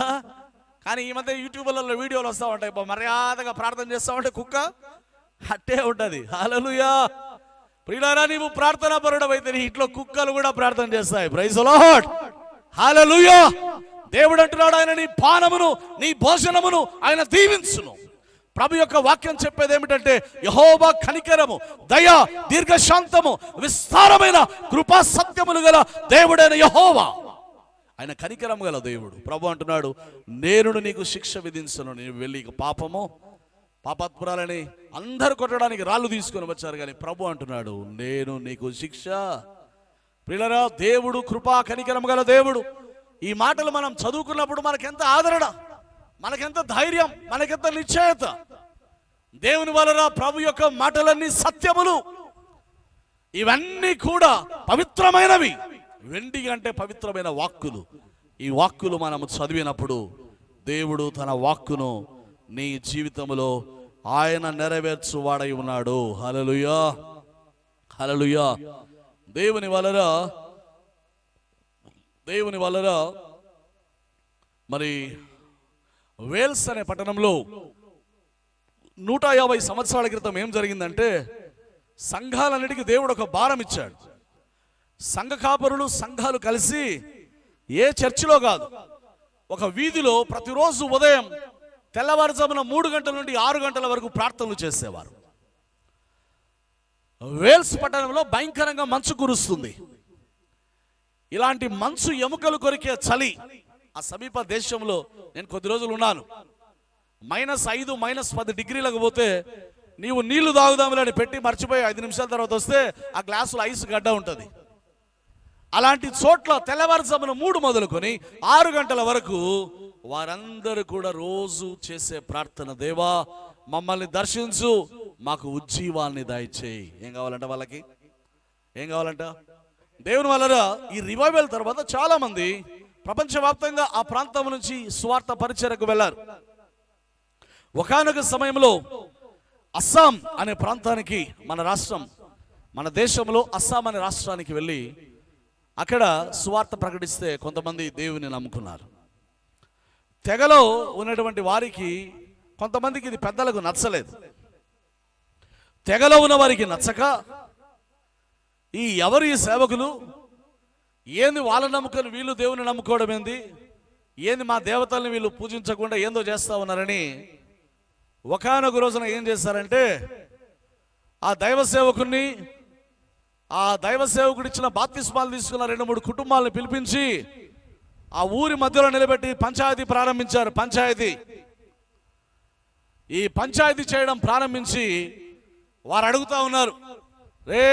కానీ ఈ మధ్య యూట్యూబ్లలో వీడియోలు వస్తూ ఉంటాయి, మర్యాదగా ప్రార్థన చేస్తా ఉంటే కుక్క అట్టే ఉంటుంది. హల్లెలూయా. ప్రియులారా, నీవు ప్రార్థనా పరుడవైతే నీ ఇంట్లో కుక్కలు కూడా ప్రార్థన చేస్తాయి. Praise the lord. హల్లెలూయా. దేవుడు అంటున్నాడు, ఆయన నీ పానమును నీ భోజనమును ఆయన దీవించును. ప్రభు యొక్క వాక్యం చెప్పేది ఏమిటంటే, యెహోవా కనికరము, దయ, దీర్ఘశాంతము, విస్తారమైన కృపా సత్యములు గల దేవుడైన యెహోవా, ఆయన కనికరము గల దేవుడు. ప్రభు అంటున్నాడు, నేను నీకు శిక్ష విధించను. నేను వెళ్ళి పాపము పాపాత్పురాలని అందరు కొట్టడానికి రాళ్ళు తీసుకొని వచ్చారు, కానీ ప్రభు అంటున్నాడు, నేను నీకు శిక్ష. ప్రియులారా, దేవుడు కృపా కనికరము గల దేవుడు. ఈ మాటలు మనం చదువుకున్నప్పుడు మనకెంత ఆదరణ, మనకెంత ధైర్యం, మనకెంత నిశ్చయత. దేవుని వలన ప్రభు యొక్క మాటలన్నీ సత్యములు, ఇవన్నీ కూడా పవిత్రమైనవి. వెండి అంటే పవిత్రమైన వాక్కులు. ఈ వాక్కులు మనము చదివినప్పుడు దేవుడు తన వాక్కును నీ జీవితంలో ఆయన నెరవేర్చువాడై ఉన్నాడు. హల్లెలూయా, హల్లెలూయా. దేవుని వలన మరి వేల్స్ అనే పట్టణంలో 150 సంవత్సరాల క్రితం ఏం జరిగిందంటే, సంఘాలన్నిటికీ దేవుడు ఒక భారం ఇచ్చాడు. సంఘ కాపరులు, సంఘాలు కలిసి ఏ చర్చిలో కాదు, ఒక వీధిలో ప్రతిరోజు ఉదయం తెల్లవారుజామున 3 గంటల నుండి 6 గంటల వరకు ప్రార్థనలు చేసేవారు. వేల్స్ పట్టణంలో భయంకరంగా మంచు కురుస్తుంది. ఇలాంటి మంచు ఎముకలు కొరికే చలి ఆ సమీప దేశంలో నేను కొద్ది రోజులు ఉన్నాను. -5, -10 డిగ్రీలకు పోతే నీవు నీళ్లు తాగుదాములని పెట్టి మర్చిపోయి 5 నిమిషాల తర్వాత వస్తే ఆ గ్లాసులో ఐస్ గడ్డ ఉంటుంది. అలాంటి చోట్ల తెల్లవారుజామున 3 మొదలుకొని 6 గంటల వరకు వారందరూ కూడా రోజు చేసే ప్రార్థన, దేవా మమ్మల్ని దర్శించు, మాకు ఉజ్జీవాన్ని దయచేయి. ఏం కావాలంట వాళ్ళకి? ఏం కావాలంట? దేవుని వలన ఈ రివైవల్ తర్వాత చాలా మంది ప్రపంచవ్యాప్తంగా ఆ ప్రాంతం నుంచి స్వార్థ పరిచర్యకు వెళ్ళారు. ఒకానొక సమయంలో అస్సాం అనే ప్రాంతానికి, మన దేశంలో అస్సాం అనే రాష్ట్రానికి వెళ్ళి అక్కడ సువార్త ప్రకటిస్తే కొంతమంది దేవుని నమ్ముకున్నారు. తెగలో ఉన్నటువంటి వారికి కొంతమందికి ఇది పెద్దలకు నచ్చలేదు. తెగలో ఉన్న వారికి నచ్చక, ఈ ఎవరు ఈ సేవకులు, ఏంది వాళ్ళ నమ్ముకొని వీళ్ళు దేవుని నమ్ముకోవడం ఏంది, ఏంది మా దేవతల్ని వీళ్ళు పూజించకుండా ఏందో చేస్తా ఉన్నారని ఒకానొక రోజున ఏం చేశారంటే, ఆ దైవ సేవకుడు ఇచ్చిన బాప్తిస్మాలు తీసుకున్న 2-3 కుటుంబాలను పిలిపించి ఆ ఊరి మధ్యలో నిలబెట్టి పంచాయతీ ప్రారంభించారు. ఈ పంచాయతీ చేయడం ప్రారంభించి వారు అడుగుతా ఉన్నారు, రే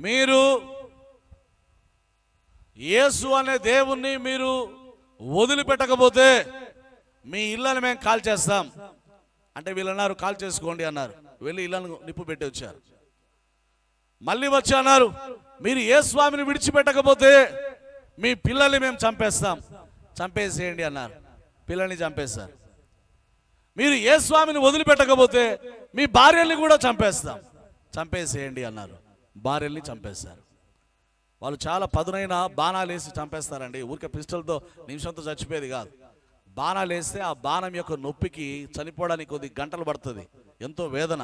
మీరు యేసు అనే దేవుణ్ణి మీరు వదిలిపెట్టకపోతే మీ ఇళ్ళని మేము కాల్ చేస్తాం అంటే వీళ్ళు అన్నారు, కాల్ చేసుకోండి అన్నారు. వెళ్ళి ఇళ్ళను నిప్పు పెట్టి వచ్చారు. మళ్ళీ వచ్చి అన్నారు, మీరు ఏ స్వామిని విడిచిపెట్టకపోతే మీ పిల్లల్ని మేము చంపేసేయండి అన్నారు. పిల్లల్ని చంపేస్తారు. మీరు ఏ స్వామిని వదిలిపెట్టకపోతే మీ భార్యల్ని కూడా చంపేసేయండి అన్నారు. భార్యల్ని చంపేస్తారు. వాళ్ళు చాలా పదునైన బాణాలు వేసి చంపేస్తారండి. ఊరికే పిస్టల్తో నిమిషంతో చచ్చిపోయేది కాదు. బాణాలు వేస్తే ఆ బాణం యొక్క నొప్పికి చనిపోవడానికి కొద్ది గంటలు పడుతుంది. ఎంతో వేదన.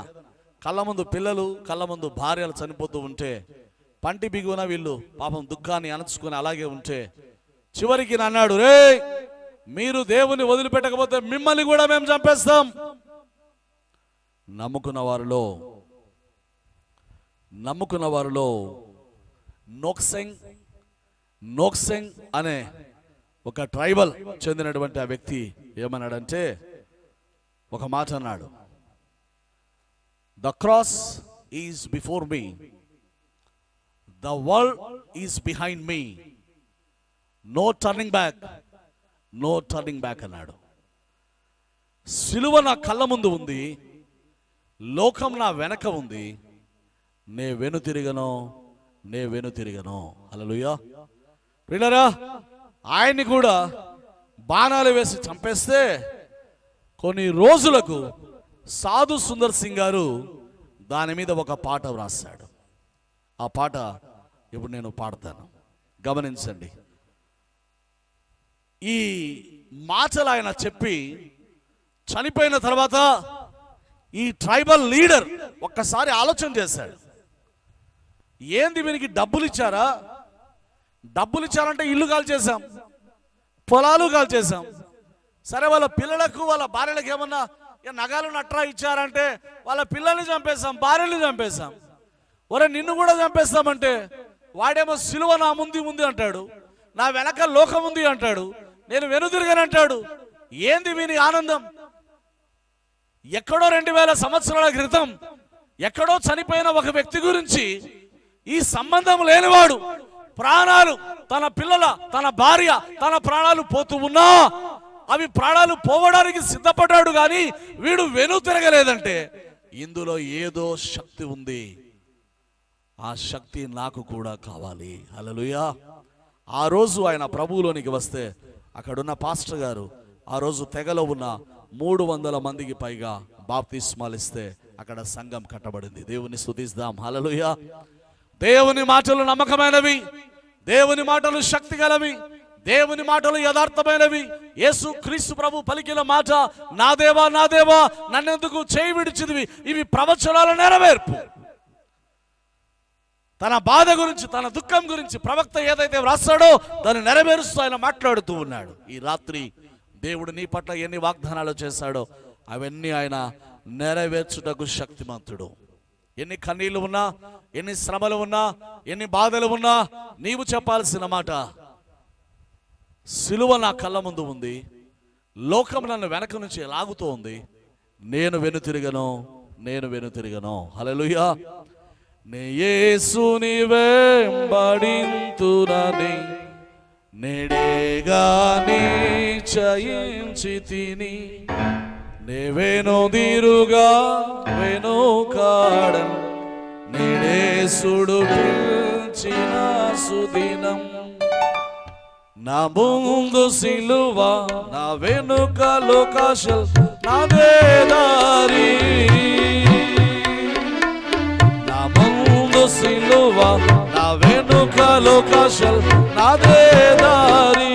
కళ్ళ ముందు పిల్లలు, కళ్ళ ముందు భార్యలు చనిపోతూ ఉంటే పంటి బిగున వీళ్ళు పాపం దుఃఖాన్ని అణచుకొని అలాగే ఉంటే చివరికి అన్నాడు, రే మీరు దేవుని వదిలిపెట్టకపోతే మిమ్మల్ని కూడా మేము చంపేస్తాం. నమ్ముకున్న వారిలో నోక్సెంగ్ అనే ఒక ట్రైబల్ చెందినటువంటి ఆ వ్యక్తి ఏమన్నాడంటే ఒక మాట అన్నాడు, the cross is before me, the world is behind me, no turning back అన్నాడు. సిలువ నా కళ్ళ ముందు ఉంది, లోకం నా వెనక ఉంది, నే వెనుతిరగను. హల్లెలూయా. ప్రియులారా, ఆయన్ని కూడా బాణాలు వేసి చంపేస్తే కొన్ని రోజులకు సాధు సుందర్ సింగ్ గారు దాని మీద ఒక పాట వ్రాసాడు. ఆ పాట ఇప్పుడు నేను పాడతాను, గమనించండి. ఈ మాటలు ఆయన చెప్పి చనిపోయిన తర్వాత ఈ ట్రైబల్ లీడర్ ఒక్కసారి ఆలోచన చేశాడు. ఏంది వీరికి డబ్బులు ఇచ్చారా? డబ్బులు ఇచ్చారంటే ఇల్లు కాల్చేసాం, పొలాలు కాల్చేసాం. సరే వాళ్ళ పిల్లలకు వాళ్ళ భార్యలకు ఏమన్నా నగలు నట్రా ఇచ్చారంటే వాళ్ళ పిల్లల్ని చంపేశాం, భార్యని చంపేశాం. ఒరే నిన్ను కూడా చంపేస్తామంటే వాడేమో సిలువ నా ముందు అంటాడు, నా వెనక లోకం ఉంది అంటాడు, నేను వెనుదిరిగానంటాడు. ఏంది వీని ఆనందం? ఎక్కడో 2000 సంవత్సరాల క్రితం ఎక్కడో చనిపోయిన ఒక వ్యక్తి గురించి ఈ సంబంధం లేనివాడు ప్రాణాలు, తన పిల్లల, తన భార్య, తన ప్రాణాలు పోతూ ఉన్నా అవి ప్రాణాలు పోవడానికి సిద్ధపడ్డాడు. కానీ వీడు వెను తిరగలేదంటే ఇందులో ఏదో శక్తి ఉంది. ఆ శక్తి నాకు కూడా కావాలి. హల్లెలూయా. ఆ రోజు ఆయన ప్రభువులోనికి వస్తే అక్కడున్న పాస్టర్ గారు ఆ రోజు తెగలో ఉన్న 300 మందికి పైగా బాప్తిస్మాలు ఇస్తే అక్కడ సంఘం కట్టబడింది. దేవుని స్తుతిద్దాం. హల్లెలూయా. దేవుని మాటలు నమ్మకమైనవి, దేవుని మాటలు శక్తి గలవి, దేవుని మాటలు యథార్థమైనవి. యేసు క్రీస్తు ప్రభు పలికిన మాట, నా దేవా నా దేవా నన్నెందుకు చేయి విడిచిదివి, ఇవి ప్రవచనాల నెరవేర్పు. తన బాధ గురించి, తన దుఃఖం గురించి ప్రవక్త ఏదైతే వ్రాస్తాడో దాన్ని నెరవేరుస్తూ ఆయన మాట్లాడుతూ ఉన్నాడు. ఈ రాత్రి దేవుడు నీ పట్ల ఎన్ని వాగ్దానాలు చేశాడో అవన్నీ ఆయన నెరవేర్చుటకు శక్తిమంతుడు. ఎన్ని కన్నీళ్లు ఉన్నా, ఎన్ని శ్రమలు ఉన్నా, ఎన్ని బాధలు ఉన్నా నీవు చెప్పాల్సిన మాట, సిలువ నా కళ్ళ ముందు ఉంది, లోకం నన్ను వెనక నుంచి లాగుతూ ఉంది, నేను వెనుతిరగను, నేను వెనుతిరగను. హల్లెలూయా. నే యేసుని వెంబడింతునని నేడేగా నిశ్చయించితిని, నే వెనుదిరుగా వెనుకాడను, నేడేసుడు పిలిచిన సుదినం. నా ముందు సిలువ, నా వెనుక లోకాశల్, నాదే దారి. నా ముందు సిలువ, నా వెనుక లోకాశల్, నాదే దారి.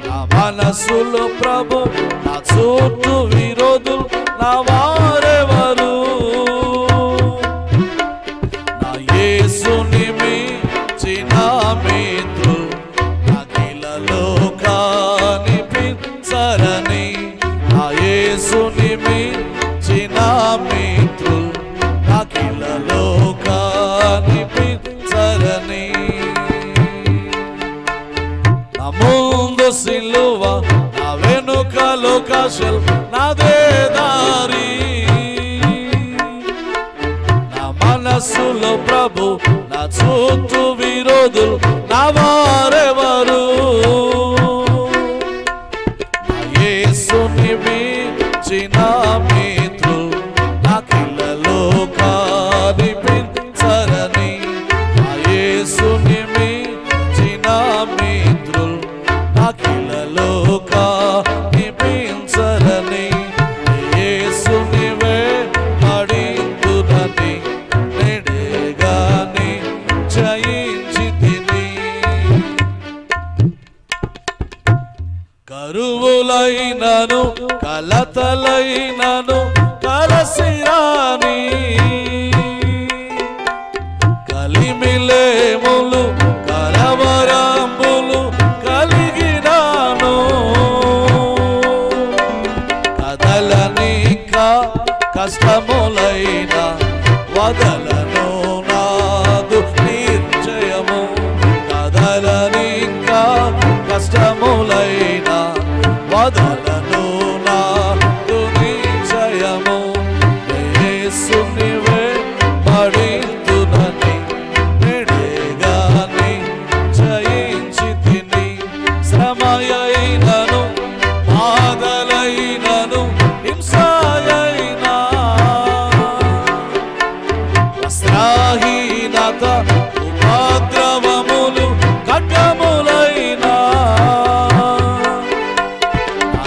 నా మనసులో ప్రభు, నా చుట్టూ విరోధులు, నా వారెవరు? నా యేసుని మించిన మిత్రులు కనిపించరని, నా యేసుని మించిన మిత్రులు నాకిలలో కనిపించరని. నా ముందు సిలువ, నా వెనుక లోకాశల్, నాదే దారి. నా మనసులో ప్రభు, నా చుట్టూ విరోధులు, నా వారెవరు? నా యేసుని మించిన మిత్రులు నాకిలలో కనిపించరని, నా యేసుని మించిన మిత్రులు నాకిలలో కనిపించరని. యేసుని వెంబడింతునని నేడేగాని జయించితిని. కరువులైనను కలతలైనను కలసిరాని, కలిమిలేములు కలవరంబులు కలిగినాను, కదలనికా కష్టములైన వదలను నాదు నిర్జయము. కదలనికా కష్టములైన వదలను నాదు నిర్జయము. యేసుని వెంబడింతునని నేడేగాని జయించితిని. శ్రమయైనను బాధలైనను హింసయైనా, వస్త్రహీనత ఉపద్రవములు ఖడ్గములైనా, నా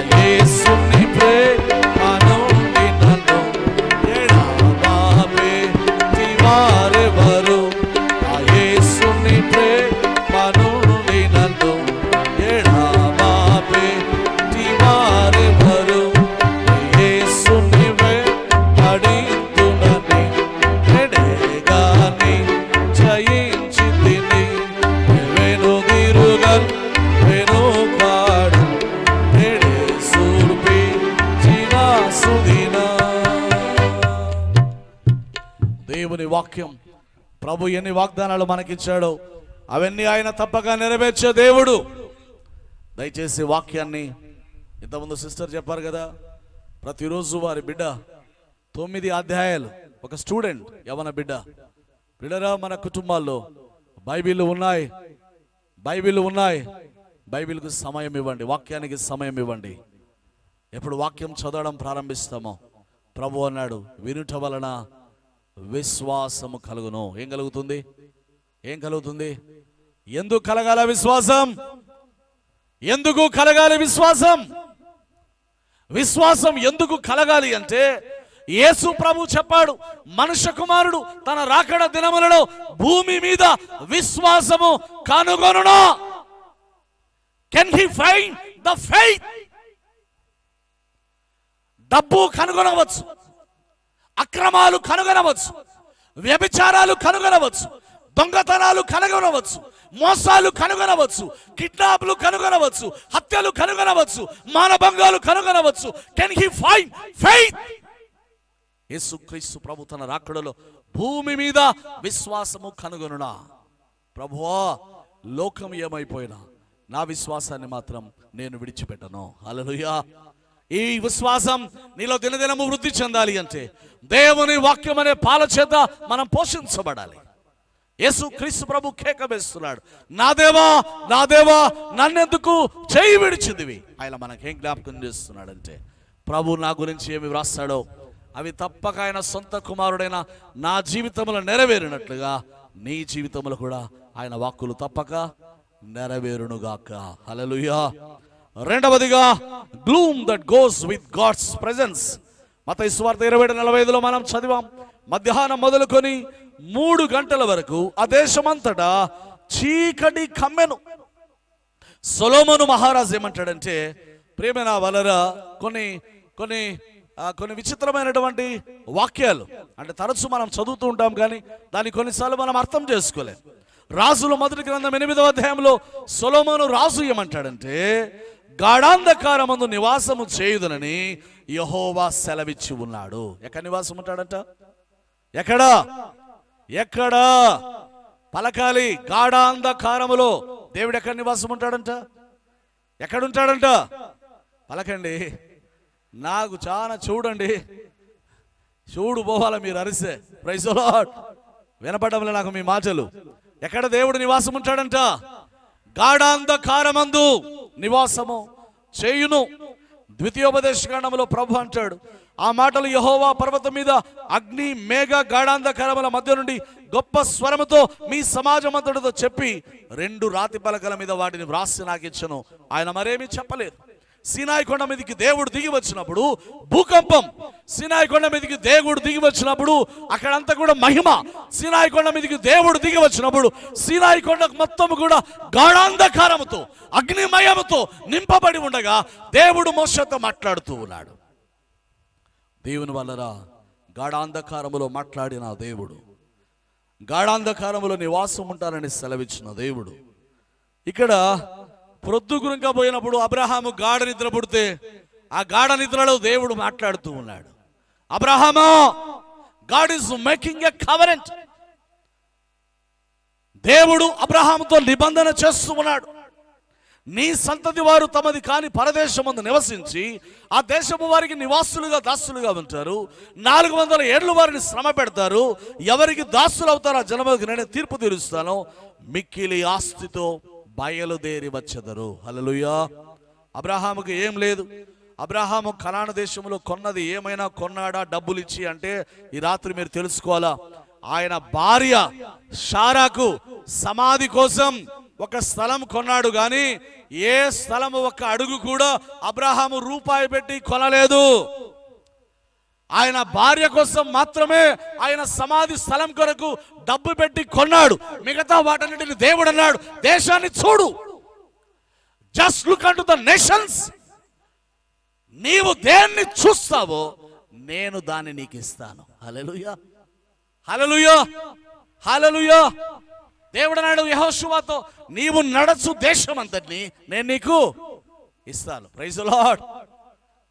వాక్యం. ప్రభు ఎన్ని వాగ్దానాలు మనకిచ్చాడో అవన్నీ ఆయన తప్పక నెరవేర్చే దేవుడు. దయచేసి వాక్యాన్ని, ఇంతకుముందు సిస్టర్ చెప్పారు కదా, ప్రతిరోజు వారి బిడ్డ 9 అధ్యాయాలు, ఒక స్టూడెంట్ యవన బిడ్డరా మన కుటుంబాల్లో బైబిల్ ఉన్నాయి, బైబిల్కు సమయం ఇవ్వండి, వాక్యానికి సమయం ఇవ్వండి. ఎప్పుడు వాక్యం చదవడం ప్రారంభిస్తామో ప్రభు అన్నాడు, వినుట వలన విశ్వాసము కలుగును. ఏం కలుగుతుంది? ఎందుకు కలగాల విశ్వాసం? ఎందుకు కలగాలి విశ్వాసం? విశ్వాసం ఎందుకు కలగాలి అంటే, యేసు ప్రభు చెప్పాడు, మనుష్య కుమారుడు తన రాకడ దినములలో భూమి మీద విశ్వాసము కనుగొనును. Can he find the faith? డబ్బు కనుగొనవచ్చు, అక్రమాలు కనుగొనవచ్చు, వ్యభిచారాలు కనుగొనవచ్చు, దొంగతనాలు కనుగొనవచ్చు, మోసాలు కనుగొనవచ్చు, కిడ్నాప్లు కనుగొనవచ్చు, హత్యలు కనుగొనవచ్చు, మానభంగాలు కనుగొనవచ్చు. Can he find faith? యేసుక్రీస్తు ప్రభు తన రాకడలో భూమి మీద విశ్వాసము కనుగొనునా. ప్రభువా, లోకం ఏమైపోయినా నా విశ్వాసాన్ని మాత్రం నేను విడిచిపెట్టను. హల్లెలూయా. ఈ విశ్వాసం నీలో దినదినము వృద్ధి చెందాలి అంటే దేవుని వాక్యం అనే పాల చేత మనం పోషించబడాలి. యేసుక్రీస్తు ప్రభు కేక వేస్తున్నాడు, నా దేవా నన్నెందుకు చేయి విడిచిందివి? ఆయన మనకేం జ్ఞాపకం చేస్తున్నాడంటే, ప్రభు నా గురించి ఏమి వ్రాస్తాడో అవి తప్పక ఆయన సొంత కుమారుడైన నా జీవితంలో నెరవేరినట్లుగా నీ జీవితంలో కూడా ఆయన వాక్కులు తప్పక నెరవేరునుగాక. హల్లెలూయా. రెండవదిగా, gloom that goes with God's presence. మత్తయి సువార్త 27:45లో మనం చదివాం, మధ్యాహ్నం మొదలుకొని 3 గంటల వరకు ఆ దేశమంతటా చీకటి కమ్మెను. సొలొమోను మహారాజు ఏమంటాడంటే, ప్రియమైన వలరా, కొన్ని విచిత్రమైనటువంటి వాక్యాలు అంటే తరచు మనం చదువుతూ ఉంటాం, కానీ దాన్ని కొన్నిసార్లు మనం అర్థం చేసుకోలేం. రాజుల మొదటి గ్రంథం 8వ అధ్యాయంలో సొలొమోను రాజు ఏమంటాడంటే, గాఢాంధకారమందు నివాసము చేయుదునని యెహోవా సెలవిచ్చి ఉన్నాడు. ఎక్కడ నివాసం ఉంటాడంట? ఎక్కడా పలకాలి? గాఢాంధకారములో దేవుడు ఎక్కడ నివాసం ఉంటాడంట? ఎక్కడుంటాడంట? పలకండి. నాకు చాలా చూడు పోవాల మీరు అరిసే. Praise the lord. వినపడంలో నాకు మీ మాటలు. ఎక్కడ దేవుడు నివాసం ఉంటాడంట? గాఢాంధకారమందు నివాసము చేయును. ద్వితీయోపదేశకాండములో ప్రభు అంటాడు, ఆ మాటలు యెహోవా పర్వతం మీద అగ్ని మేఘ గాఢాంధకారముల మధ్య నుండి గొప్ప స్వరముతో మీ సమాజమంతటితో చెప్పి 2 రాతి పలకల మీద వాటిని వ్రాసి నాకు ఇచ్చను. ఆయన మరేమీ చెప్పలేదు. సీనాయి కొండ మీదకి దేవుడు దిగి వచ్చినప్పుడు భూకంపం, సీనాయి కొండ మీదకి దేవుడు దిగి వచ్చినప్పుడు అక్కడంతా కూడా మహిమ. సీనాయి కొండ మీదకి దేవుడు దిగి వచ్చినప్పుడు సీనాయి కొండ మొత్తం కూడా గాఢాంధకారముతో అగ్నిమయముతో నింపబడి ఉండగా దేవుడు మోషేతో మాట్లాడుతూ ఉన్నాడు. దేవుని వల్లరా గాఢాంధకారములో మాట్లాడిన దేవుడు, గాఢాంధకారములో నివాసం ఉంటానని సెలవిచ్చిన దేవుడు, ఇక్కడ ప్రొద్దుగురుగా పోయినప్పుడు అబ్రహాము గాఢ నిద్ర పుడితే ఆ గాఢ నిద్రలో దేవుడు మాట్లాడుతూ ఉన్నాడు. Abraham, God is making a covenant. దేవుడు అబ్రహాముతో నిబంధన చేస్తూ ఉన్నాడు. నీ సంతతి వారు తమది కాని పరదేశమందు నివసించి ఆ దేశపు వారికి నివాసులుగా దాసులుగా ఉంటారు. 400 ఏళ్ళు వారిని శ్రమ పెడతారు. ఎవరికి దాసులు అవుతారో ఆ జనములకు నేను తీర్పు తీరుస్తాను. మిక్కిలి ఆస్తితో బయలుదేరి వచ్చెదరు. హల్లెలూయా. అబ్రహాముకి ఏం లేదు. అబ్రహాము కనాను దేశంలో కొన్నది ఏమైనా కొన్నాడా డబ్బులు ఇచ్చి అంటే ఈ రాత్రి మీరు తెలుసుకోవాలా. ఆయన భార్య శారాకు సమాధి కోసం ఒక స్థలం కొన్నాడు, కానీ ఏ స్థలం ఒక అడుగు కూడా అబ్రహాము రూపాయి పెట్టి కొనలేదు. ఆయన భార్య కోసం మాత్రమే ఆయన సమాధి స్థలం కొరకు డబ్బు పెట్టి కొన్నాడు. మిగతా వాటన్నిటిని దేవుడు అన్నాడు, దేశాన్ని చూడు, just look unto the nations. నీవు దేన్ని చూస్తావో నేను దాన్ని నీకు ఇస్తాను. హల్లెలూయా, హల్లెలూయా, హల్లెలూయా. దేవుడు అన్నాడు యెహోషువతో, నీవు నడచు దేశం అంతటిని నేను నీకు ఇస్తాను. Praise the lord.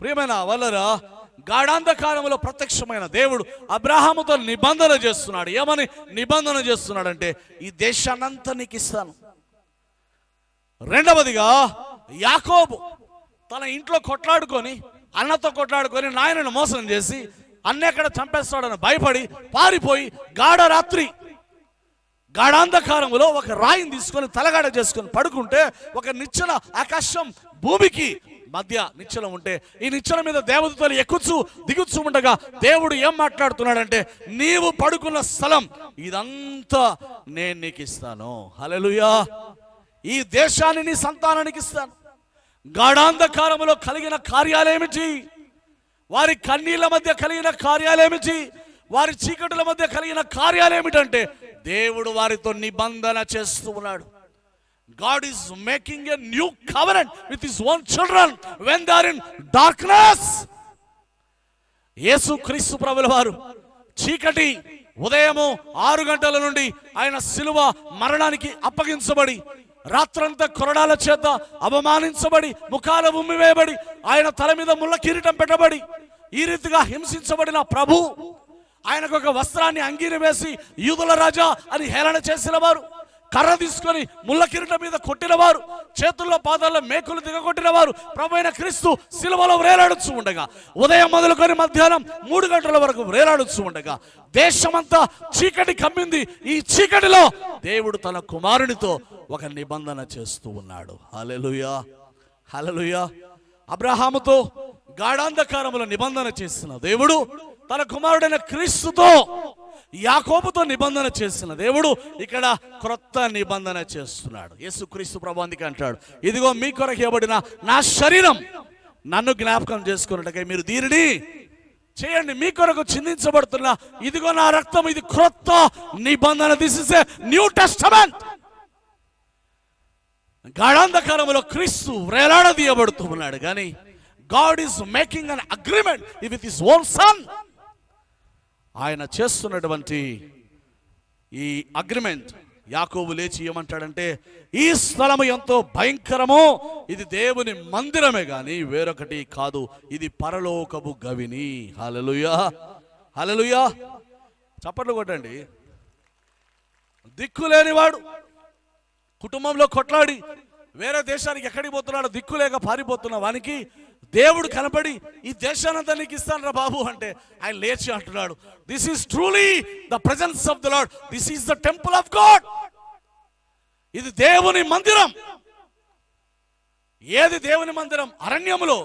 ప్రియమైన వాళ్ళరా, గాఢాంధకారములో ప్రత్యక్షమైన దేవుడు అబ్రహాముతో నిబంధన చేస్తున్నాడు. ఏమని నిబంధన చేస్తున్నాడంటే, ఈ దేశాన్నంతా నీకు ఇస్తాను. రెండవదిగా యాకోబు తన ఇంట్లో కొట్లాడుకొని, అన్నతో కొట్లాడుకొని నాయనను మోసం చేసి అన్నెక్కడ చంపేస్తాడని భయపడి పారిపోయి గాఢాంధకారములో ఒక రాయిని తీసుకొని తలగాడ చేసుకొని పడుకుంటే, ఒక నిచ్చెన ఆకాశం భూమికి మధ్య నిచ్చెన ఉంటే, ఈ నిచ్చెన మీద దేవదూతలు ఎక్కుచు దిగుచు ఉండగా దేవుడు ఏం మాట్లాడుతున్నాడంటే, నీవు పడుకున్న స్థలం ఇదంతా నేను నీకు ఇస్తాను. హల్లెలూయా. ఈ దేశాన్ని నీ సంతానానికి ఇస్తాను. గాఢాంధకారములో కలిగిన కార్యాలేమిటి? వారి కన్నీళ్ల మధ్య కలిగిన కార్యాలేమిటి? వారి చీకటుల మధ్య కలిగిన కార్యాలేమిటంటే, దేవుడు వారితో నిబంధన చేస్తూ ఉన్నాడు. God is making a new covenant with his own children when they are in darkness. యేసు క్రీస్తు ప్రభుల వారు చీకటి ఉదయము 6 గంటల నుండి ఆయన సిలువ మరణానికి అప్పగించబడి, రాత్రంతా కొరడాల చేత అవమానించబడి, ముఖాల ఉమ్మివేయబడి, ఆయన తల మీద ముళ్ళ కిరీటం పెట్టబడి, ఈ రీతిగా హింసించబడిన ప్రభు ఆయనకు ఒక వస్త్రాన్ని అంగీని వేసి యూదుల రాజా అని హేళన చేసిన వారు, కర్ర తీసుకొని ముళ్ళ కిరీటం మీద కొట్టిన వారు, చేతుల్లో పాదాల్లో మేకులు దిగగొట్టిన వారు ప్రభు అయిన క్రీస్తు సిలువలో వేలాడుచు ఉండగా, ఉదయం మొదలుకొని మధ్యాహ్నం 3 గంటల వరకు వేలాడుచు ఉండగా దేశమంతా చీకటి కమ్మింది. ఈ చీకటిలో దేవుడు తన కుమారునితో ఒక నిబంధన చేస్తూ ఉన్నాడు. హల్లెలూయా, హల్లెలూయా. అబ్రహాముతో గాఢాంధకారములో నిబంధన చేసిన దేవుడు తన కుమారుడైన క్రీస్తుతో, యాకోబుతో నిబంధన చేసిన దేవుడు ఇక్కడ క్రొత్త నిబంధన చేస్తున్నాడు. యేసుక్రీస్తు ప్రభు అందుకే అంటాడు, ఇదిగో మీ కొరకు ఇవ్వబడిన నా శరీరం, నన్ను జ్ఞాపకం చేసుకున్నట్టుగా మీరు దీనిని చేయండి. మీ కొరకు చిందించబడుతున్న ఇదిగో నా రక్తం, ఇది క్రొత్త నిబంధన. This is a new testament. గాఢాంధకారములో క్రీస్తు వేలాడదీయబడుతూ ఉన్నాడు, కానీ god is making an agreement with his own son. ఆయన చేస్తున్నటువంటి ఈ అగ్రిమెంట్ యాకోబు లేచి ఏమంటాడంటే, ఈ స్థలము ఎంతో భయంకరమో, ఇది దేవుని మందిరమే గాని వేరొకటి కాదు, ఇది పరలోకపు గవిని. హల్లెలూయా, హల్లెలూయా. చప్పట్లు కొట్టండి. దిక్కులేనివాడు కుటుంబంలో కొట్లాడి వేరే దేశానికి ఎక్కడికి పోతున్నాడో దిక్కులేక పారిపోతున్న వానికి దేవుడు కనపడి, ఈ దేశానంతా నీకు ఇస్తాను రా బాబు అంటే ఆయన లేచి అంటున్నాడు, this is truly the presence of the lord, this is the temple of God. ఇది దేవుని మందిరం. ఏది దేవుని మందిరం? అరణ్యములో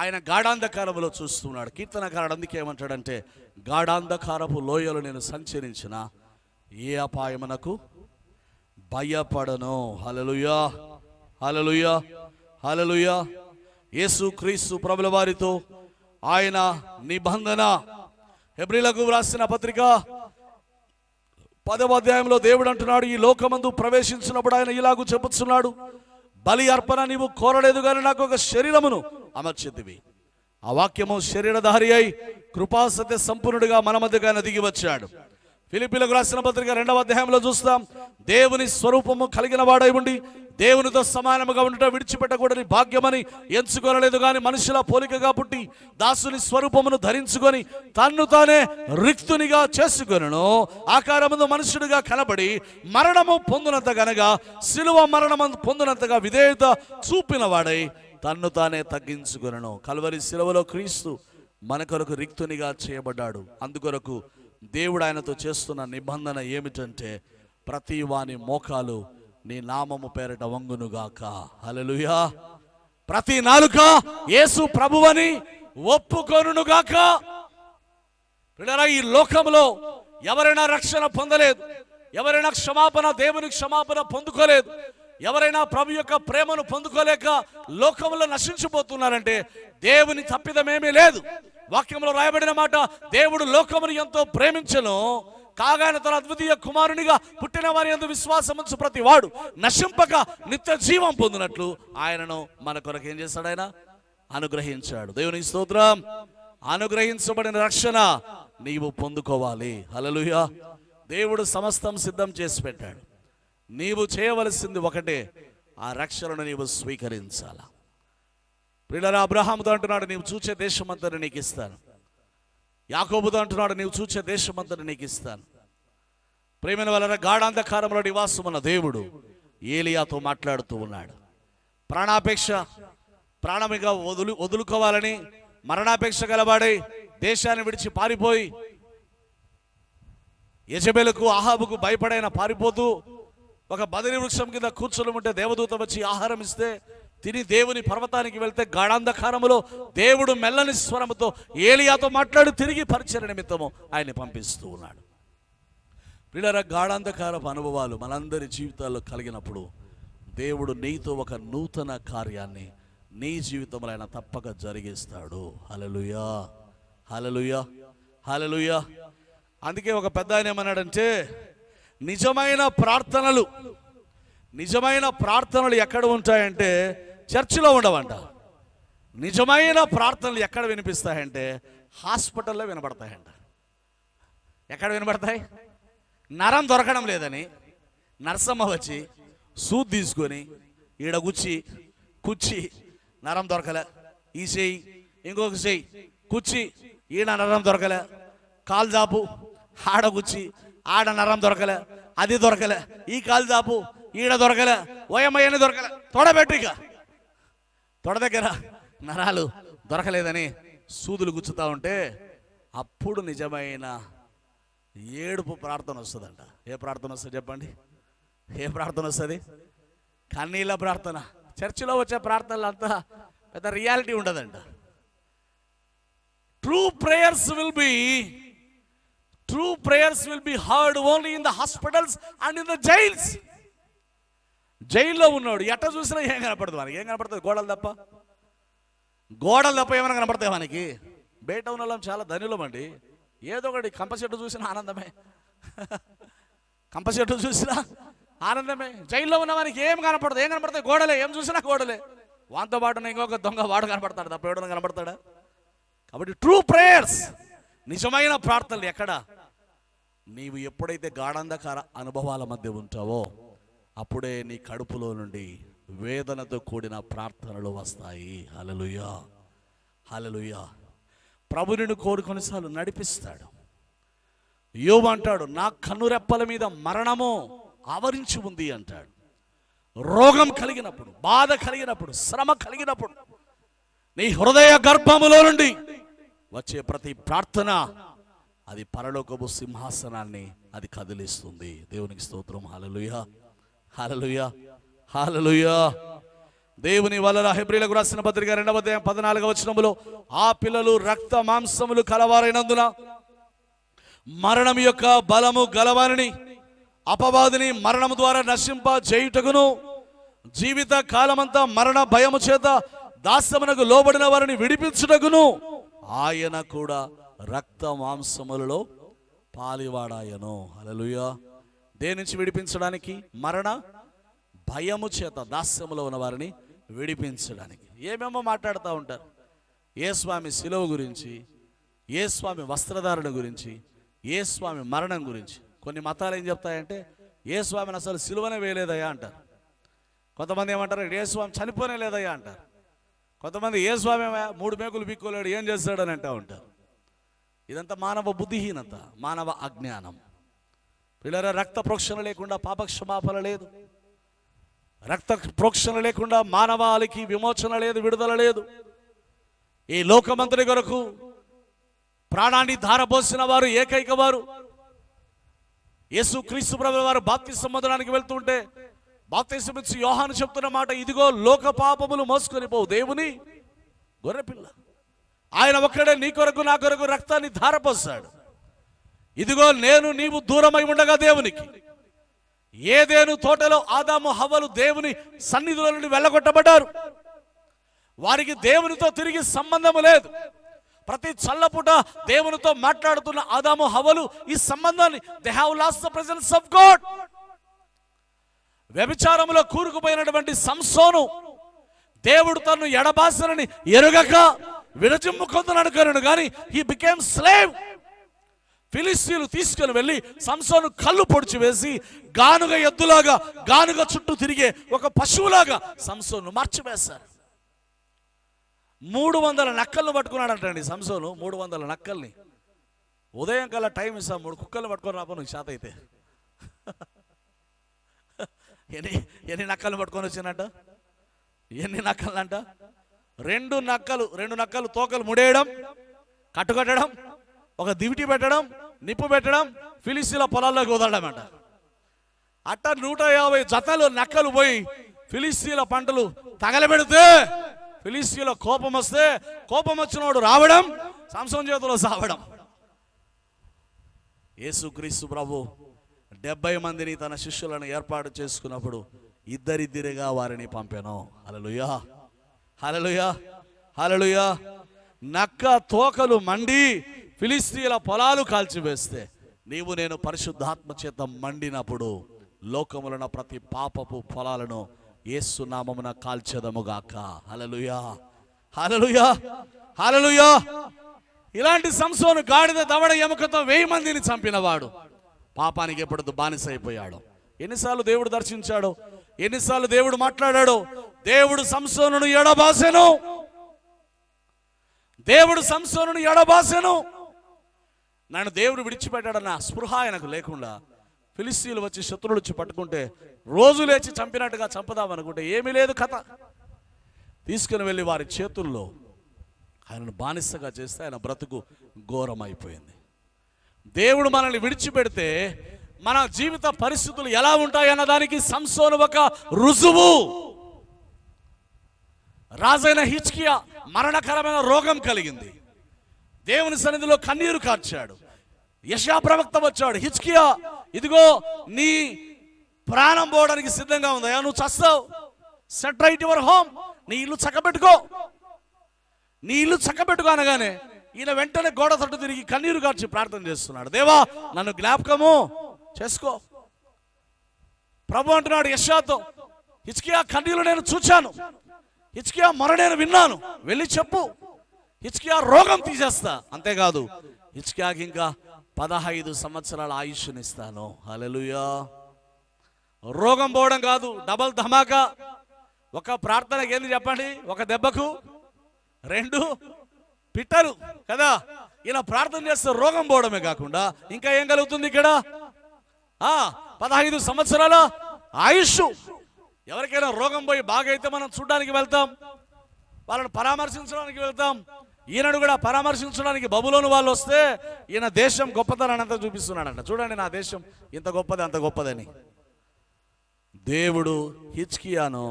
ఆయన గాఢాంధకారములో చూస్తున్నాడు. కీర్తనకారుడు అందుకే ఏమంటాడంటే, గాఢాంధకారపు లోయలు నేను సంచరించిన ఏ అపాయమునకు భయపడను. హల్లెలూయా, హల్లెలూయా, హల్లెలూయా. యేసు క్రీస్తు ప్రభుల వారితో ఆయన నిబంధన. హెబ్రీలకు వ్రాసిన పత్రిక 10వ అధ్యాయంలో దేవుడు అంటున్నాడు, ఈ లోకమందు ప్రవేశించినప్పుడు ఆయన ఇలాగూ చెప్పుచున్నాడు, బలి అర్పణ నీవు కోరలేదు కానీ నాకు ఒక శరీరమును అమర్చితివి. ఆ వాక్యము శరీరధారి అయి కృపాసత్య సంపూర్ణుడిగా మన మధ్యగా దిగి వచ్చాడు. ఫిలిప్పీలకు రాసిన పత్రిక 2వ అధ్యాయంలో చూస్తాం, దేవుని స్వరూపము కలిగిన వాడై ఉండి దేవునితో సమానముగా ఉండటం విడిచిపెట్టకూడని భాగ్యమని ఎంచుకోనలేదు, కానీ మనుషుల పోలికగా పుట్టి దాసుని స్వరూపమును ధరించుకొని తన్ను తానే రిక్తునిగా చేసుకొనెను. ఆకారమును మనుషుడిగా కనబడి మరణము పొందినంత గనగా సిలువ మరణము పొందినంతగా విధేయత చూపిన వాడై తన్ను తానే తగ్గించుకొనెను. కల్వరి సిలువలో క్రీస్తు మన కొరకు రిక్తునిగా చేయబడ్డాడు. అందుకొరకు దేవుడు ఆయనతో చేస్తున్న నిబంధన ఏమిటంటే, ప్రతి వాని మోకాలు నీ నామము పేరట వంగునుగాక. హల్లెలూయా. ప్రతి నాలుక యేసు ప్రభువని ఒప్పుకొనుగాక. పిల్లరా, ఈ లోకంలో ఎవరైనా రక్షణ పొందలేదు, ఎవరైనా క్షమాపణ, దేవుని క్షమాపణ పొందుకోలేదు, ఎవరైనా ప్రభు యొక్క ప్రేమను పొందుకోలేక లోకంలో నశించిపోతున్నారంటే దేవుని తప్పిదమేమీ లేదు. వాక్యంలో రాయబడిన మాట, దేవుడు లోకమును ఎంతో ప్రేమించెను కాగా తన అద్వితీయ కుమారునిగా పుట్టిన వారి యందు విశ్వాసముంచు ప్రతి వాడు నశింపక నిత్య జీవం పొందినట్లు ఆయనను మన కొరకు ఏం చేశాడు? ఆయన అనుగ్రహించాడు. దేవునికి స్తోత్రం. అనుగ్రహించబడిన రక్షణ నీవు పొందుకోవాలి. హల్లెలూయా. దేవుడు సమస్తం సిద్ధం చేసి పెట్టాడు. నీవు చేయవలసింది ఒకటే, ఆ రక్షణను నీవు స్వీకరించాల. ప్రియులారా, అబ్రహాముతో అంటున్నాడు, నీవు చూచే దేశమంతా నీకు ఇస్తాను. యాకోబుతో అంటున్నాడు, నీవు చూచే దేశమంతని నీకు ఇస్తాను. ప్రేమైన వలన గాఢాంధకారంలో నివాసం ఉన్న దేవుడు ఏలియాతో మాట్లాడుతూ ఉన్నాడు. ప్రాణాపేక్ష, ప్రాణమిగా వదులుకోవాలని మరణాపేక్ష గలవాడై దేశాన్ని విడిచి పారిపోయి యెజబెలుకు అహాబుకు భయపడైన పారిపోతూ ఒక బదరి వృక్షం కింద కూర్చొని ఉంటే దేవదూత వచ్చి ఆహారం ఇస్తే తిని దేవుని పర్వతానికి వెళ్తే గాఢాంధకారములో దేవుడు మెల్లని స్వరముతో ఏలియాతో మాట్లాడి తిరిగి పరిచర్య నిమిత్తము ఆయన్ని పంపిస్తూ ఉన్నాడు. ప్రియులారా, గాఢాంధకారపు అనుభవాలు మనందరి జీవితాల్లో కలిగినప్పుడు దేవుడు నీతో ఒక నూతన కార్యాన్ని నీ జీవితంలో ఆయన తప్పక జరిగిస్తాడు. హల్లెలూయా, హల్లెలూయా, హల్లెలూయా. అందుకే ఒక పెద్ద ఆయన ఏమన్నాడంటే, నిజమైన ప్రార్థనలు ఎక్కడ ఉంటాయంటే చర్చిలో ఉండవంట. నిజమైన ప్రార్థనలు ఎక్కడ వినిపిస్తాయంటే హాస్పిటల్లో వినబడతాయంట. ఎక్కడ వినబడతాయి? నరం దొరకడం లేదని నర్సమ్మ వచ్చి సూది తీసుకొని ఈడ కుచ్చి నరం దొరకలే, ఈ చెయ్యి ఇంకొక చెయ్యి కుచ్చి ఈడ నరం దొరకలే, కాలు జాపు ఆడ కుచ్చి ఆడ నరం దొరకలే, అది దొరకలే, ఈ కాలు జాపు ఈడ దొరకలే, ఓయమ్మయ్యని దొరకలే, తొడబెట్టిక తొడ దగ్గర నరాలు దొరకలేదని సూదులు గుచ్చుతా ఉంటే అప్పుడు నిజమైన ఏడుపు ప్రార్థన వస్తుందంట. ఏ ప్రార్థన వస్తుంది చెప్పండి? ఏ ప్రార్థన వస్తుంది? కన్నీళ్ళ ప్రార్థన. చర్చిలో వచ్చే ప్రార్థనలు అంతా పెద్ద రియాలిటీ ఉండదంట. True prayers will be heard only in the hospitals and in the jails. జైల్లో ఉన్నాడు ఎట్ట చూసినా ఏం కనపడదు మనకి. ఏం కనపడుతుంది? గోడలు తప్ప ఏమైనా కనపడతాయి మనకి? బయట ఉన్న వాళ్ళం చాలా ధనులమండి. ఏదో ఒకటి కంప చెట్టు చూసినా ఆనందమే, కంప చెట్టు చూసినా ఆనందమే. జైల్లో ఉన్న వానికి ఏం కనపడదు? ఏం కనపడతాయి? గోడలే. ఏం చూసినా గోడలే. వాంతో పాటు ఇంకొక దొంగ వాడు కనపడతాడు తప్ప ఎవడో కనపడతాడా? కాబట్టి ట్రూ ప్రేయర్స్, నిజమైన ప్రార్థనలు ఎక్కడ? నీవు ఎప్పుడైతే గాఢాంధకార అనుభవాల మధ్య ఉంటావో అప్పుడే నీ కడుపులో నుండి వేదనతో కూడిన ప్రార్థనలు వస్తాయి. హల్లెలూయా, హల్లెలూయా. ప్రభు నిన్ను కొన్నిసార్లు నడిపిస్తాడు. యోబు అంటాడు, నా కన్నురెప్పల మీద మరణము ఆవరించి ఉంది అంటాడు. రోగం కలిగినప్పుడు, బాధ కలిగినప్పుడు, శ్రమ కలిగినప్పుడు నీ హృదయ గర్భములో నుండి వచ్చే ప్రతి ప్రార్థన అది పరలోకపు సింహాసనాన్ని అది కదిలిస్తుంది. దేవునికి స్తోత్రం. హల్లెలూయా, హల్లెలూయా, హల్లెలూయా. దేవుని వలన హెబ్రీయులకు రాసిన పత్రిక 2వ అధ్యాయం 14వ వచనములో, ఆ పిల్లలు రక్త మాంసములు కలవారైనందున మరణం యొక్క బలము గలవారిని అపవాదిని మరణము ద్వారా నశింప చేయుటకును జీవిత కాలమంతా మరణ భయము చేత దాస్యమునకు లోబడిన వారిని విడిపించుటకును ఆయన కూడా రక్త మాంసములలో పాలివాడాయను. హల్లెలూయా. దేని నుంచి విడిపించడానికి? మరణ భయము చేత దాస్యములో ఉన్న వారిని విడిపించడానికి. ఏమేమో మాట్లాడుతూ ఉంటారు. ఏ స్వామి శిలువ గురించి, ఏ స్వామి వస్త్రధారణ గురించి, ఏ స్వామి మరణం గురించి. కొన్ని మతాలు ఏం చెప్తాయంటే ఏ స్వామిని అసలు శిలువనే వేయలేదయ్యా అంటారు. కొంతమంది ఏమంటారు ఏ స్వామి చనిపోనే లేదయ్యా అంటారు. కొంతమంది ఏ స్వామి 3 మేకులు పీక్కోలేడు ఏం చేస్తాడని అంటూ ఉంటారు. ఇదంతా మానవ బుద్ధిహీనత, మానవ అజ్ఞానం. పిల్లల రక్త ప్రోక్షణ లేకుండా పాపక్షమాపణ లేదు. రక్త ప్రోక్షణ లేకుండా మానవాళికి విమోచన లేదు, విడుదల లేదు. ఈ లోకమంతటి కొరకు ప్రాణాన్ని ధారపోసిన వారు ఏకైక వారు యేసు క్రీస్తు ప్రభువు వారు బాప్తిసం పొందడానికి వెళ్తుంటే బాప్తిసం ఇచ్చి యోహాను చెప్తున్న మాట, ఇదిగో లోక పాపములు మోసుకొని పోవు దేవుని గొర్రెపిల్ల. ఆయన ఒక్కడే నీ కొరకు నా కొరకు రక్తాన్ని ధారపోసాడు. ఇదిగో నేను నీవు దూరమై ఉండగా దేవునికి, ఏదేను తోటలో ఆదాము హవ్వలు దేవుని సన్నిధిలో నుండి వెళ్ళగొట్టబడ్డారు. వారికి దేవునితో తిరిగి సంబంధము లేదు. ప్రతి చల్లపుట దేవునితో మాట్లాడుతున్న ఆదాము హవ్వలు ఈ సంబంధాన్ని they have lost the presence of god. వ్యభిచారములో కూరుకుపోయినటువంటి సంసోను దేవుడు తను ఎడబాసనని ఎరుగక విరజిమ్ముకొందననుకొనను కానీ హీ బికేమ్ స్లేవ్. ఫిలిస్తీన్లు తీసుకుని వెళ్ళి సంసోను కళ్ళు పొడిచి వేసి గానుగ ఎద్దులాగా గానుగ చుట్టూ తిరిగే ఒక పశువులాగా సంసోను మార్చివేశారు. 300 నక్కలను పట్టుకున్నాడంటండి సంసోను. 300 నక్కల్ని ఉదయం కల్లా టైం ఇస్తాం, 3 కుక్కలు పట్టుకొని రాపో నువ్వు చేత అయితే. ఎన్ని నక్కలు పట్టుకొని వచ్చినట్ట? ఎన్ని నక్కలంట? 2 నక్కలు తోకలు ముడేయడం, కట్టుకట్టడం, ఒక దివిటి పెట్టడం, నిప్పు పెట్టడం, ఫిలిస్తీన్ల పొలాల్లోకి వదలడం అంట. అట్ట 150 జతలు నక్కలు పోయి ఫిలిస్తీన్ల పంటలు తగలబెడితే, ఫిలిస్తీన్ల కోపం వస్తే, కోపం వచ్చినోడు రావడం, సంసోను చేతిలో సావడం. యేసుక్రీస్తు ప్రభు 70 మందిని తన శిష్యులను ఏర్పాటు చేసుకున్నప్పుడు ఇద్దరిద్దరిగా వారిని పంపాను. హల్లెలూయా, హల్లెలూయా, హల్లెలూయా. నక్క తోకలు మండి ఫిలిస్తీన్ల పొలాలు కాల్చివేస్తే, నీవు నేను పరిశుద్ధాత్మ చేత మండినప్పుడు లోకములను ప్రతి పాపపు పొలాలను యేసు నామమున కాల్చెదముగాక. హల్లెలూయా, హల్లెలూయా, హల్లెలూయా. ఇలాంటి సంసోను గాడిద దవడ ఎముకతో 1000 మందిని చంపినవాడు పాపానికి ఎప్పుడు బానిస అయిపోయాడు. ఎన్నిసార్లు దేవుడు దర్శించాడు, ఎన్నిసార్లు దేవుడు మాట్లాడాడు. దేవుడు సంసోనును ఎడబాసెను, దేవుడు సంసోనును ఎడబాసెను. నన్ను దేవుడు విడిచిపెట్టాడన్న స్పృహ ఆయనకు లేకుండా ఫిలిస్తీన్లు వచ్చి శత్రువులు వచ్చి పట్టుకుంటే రోజు లేచి చంపినట్టుగా చంపుదామనుకుంటే ఏమీ లేదు కథ. తీసుకుని వెళ్ళి వారి చేతుల్లో ఆయనను బానిసగా చేస్తే ఆయన బ్రతుకు ఘోరమైపోయింది. దేవుడు మనల్ని విడిచిపెడితే మన జీవిత పరిస్థితులు ఎలా ఉంటాయన్న దానికి సంసోను ఒక రుజువు. రాజైన హిజ్కియా మరణకరమైన రోగం కలిగింది. దేవుని సన్నిధిలో కన్నీరు కార్చాడు. యెషయా ప్రవక్త వచ్చాడు, హిజ్కియా ఇదిగో నీ ప్రాణం పోవడానికి సిద్ధంగా ఉందయా, నువ్వు చస్తావు, సెట్ రైట్ యువర్ హోమ్, నీ ఇల్లు చక్కబెట్టుకో, నీ ఇల్లు చక్కబెట్టుకో అనగానే ఈయన వెంటనే గోడ తట్టు తిరిగి కన్నీరు కార్చి ప్రార్థన చేస్తున్నాడు. దేవా నన్ను జ్ఞాపకము చేసుకో. ప్రభు అంటున్నాడు యెషయాతో, హిజ్కియా కన్నీరు నేను చూచాను, హిజ్కియా మొర నేను విన్నాను, వెళ్ళి చెప్పు, హిజ్కియా రోగం తీసేస్తా, అంతేకాదు హిజ్కియాకి ఇంకా 15 సంవత్సరాల ఆయుష్నిస్తాను. హల్లెలూయా. రోగం పోవడం కాదు, డబల్ ధమాకా. ఒక ప్రార్థనకి ఏంది చెప్పండి, ఒక దెబ్బకు 2 పిట్టలు కదా. ఇలా ప్రార్థన చేస్తే రోగం పోవడమే కాకుండా ఇంకా ఏం కలుగుతుంది ఇక్కడ? 15 సంవత్సరాల ఆయుష్. ఎవరికైనా రోగం పోయి బాగైతే మనం చూడడానికి వెళ్తాం, వాళ్ళని పరామర్శించడానికి వెళ్తాం. ఈయనను కూడా పరామర్శించడానికి బబులోను వాళ్ళు వస్తే ఈయన దేశం గొప్పతనాన్ని అంతా చూపిస్తున్నాడంట. చూడండి నా దేశం ఇంత గొప్పది అంత గొప్పదని. దేవుడు హిజ్కియాను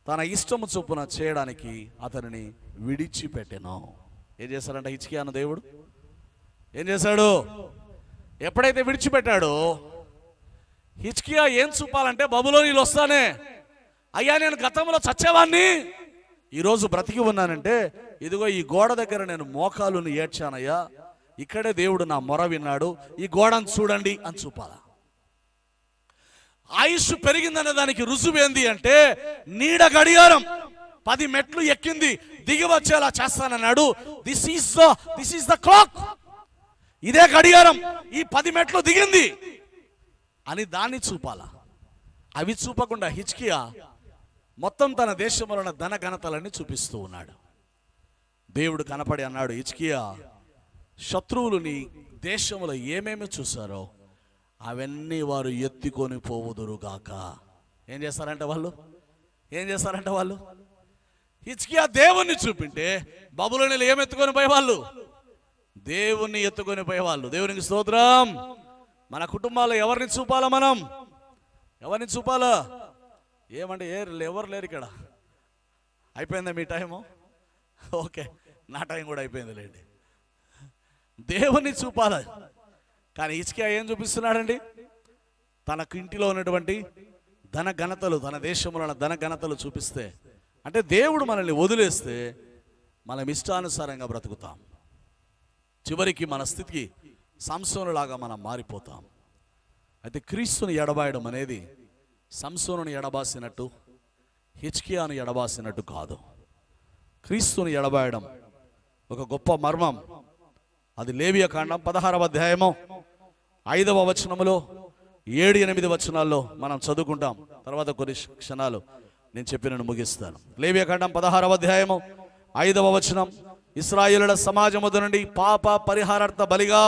తన ఇష్టము చొప్పున చేయడానికి అతనిని విడిచిపెట్టెను. ఏం చేశాడంట హిజ్కియాను దేవుడు? ఏం చేశాడు? ఎప్పుడైతే విడిచిపెట్టాడో హిజ్కియా ఏం చూపాలంటే, బబులోనీలు వస్తానే అయ్యా నేను గతంలో చచ్చేవాణ్ణి, ఈరోజు బ్రతికి ఉన్నానంటే ఇదిగో ఈ గోడ దగ్గర నేను మోకాలును ఏడ్చానయ్యా, ఇక్కడే దేవుడు నా మొర విన్నాడు, ఈ గోడను చూడండి అని చూపాల. ఆయుష్ పెరిగిందనే దానికి రుజువు ఏంది అంటే, నీడ గడియారం 10 మెట్లు ఎక్కింది, దిగి వచ్చేలా చేస్తానన్నాడు. దిస్ ఈస్ ద క్లాక్, ఇదే గడియారం, ఈ 10 మెట్లు దిగింది అని దాన్ని చూపాల. అవి చూపకుండా హిజ్కియా మొత్తం తన దేశంలో ఉన్న ధన ఘనతలన్నీ చూపిస్తూ ఉన్నాడు. దేవుడు కనపడి అన్నాడు, హిజ్కియా శత్రువులు నీ దేశంలో ఏమేమి చూసారో అవన్నీ వారు ఎత్తుకొని పోవుదురుగాక. ఏం చేస్తారంట వాళ్ళు? ఏం చేస్తారంట వాళ్ళు? హిజ్కియా దేవుణ్ణి చూపింటే బబులోనీలు ఏం ఎత్తుకొని పోయేవాళ్ళు? దేవుణ్ణి ఎత్తుకొని పోయేవాళ్ళు. దేవునికి స్తోత్రం. మన కుటుంబాల్లో ఎవరిని చూపాలా? మనం ఎవరిని చూపాలా? ఏమంటే ఎవరు లేరు ఇక్కడ. అయిపోయిందా మీ టైము? ఓకే, నా టైం కూడా అయిపోయింది లేండి. దేవుణ్ణి చూపాలి. కానీ హిజ్కియా ఏం చూపిస్తున్నాడండి? తనకు ఇంటిలో ఉన్నటువంటి ధన ఘనతలు, తన దేశంలో ఉన్న ధన ఘనతలు చూపిస్తే, అంటే దేవుడు మనల్ని వదిలేస్తే మనం ఇష్టానుసారంగా బ్రతుకుతాం. చివరికి మన స్థితికి సంసోనులాగా మనం మారిపోతాం. అయితే క్రీస్తుని ఎడబాయడం అనేది సంసోనుని ఎడబాసినట్టు, హిజ్కియాను ఎడబాసినట్టు కాదు. క్రీస్తుని ఎడబాయడం ఒక గొప్ప మర్మం. అది లేవియకాండం 16వ అధ్యాయము 5వ వచనములో 7-8 వచనాల్లో మనం చదువుకుంటాం. తర్వాత కొన్ని క్షణాలు నేను చెప్పినను ముగిస్తాను. లేవియకాండం 16వ అధ్యాయము 5వ వచనం ఇశ్రాయేలుల సమాజముద నుండి పాప పరిహారార్థ బలిగా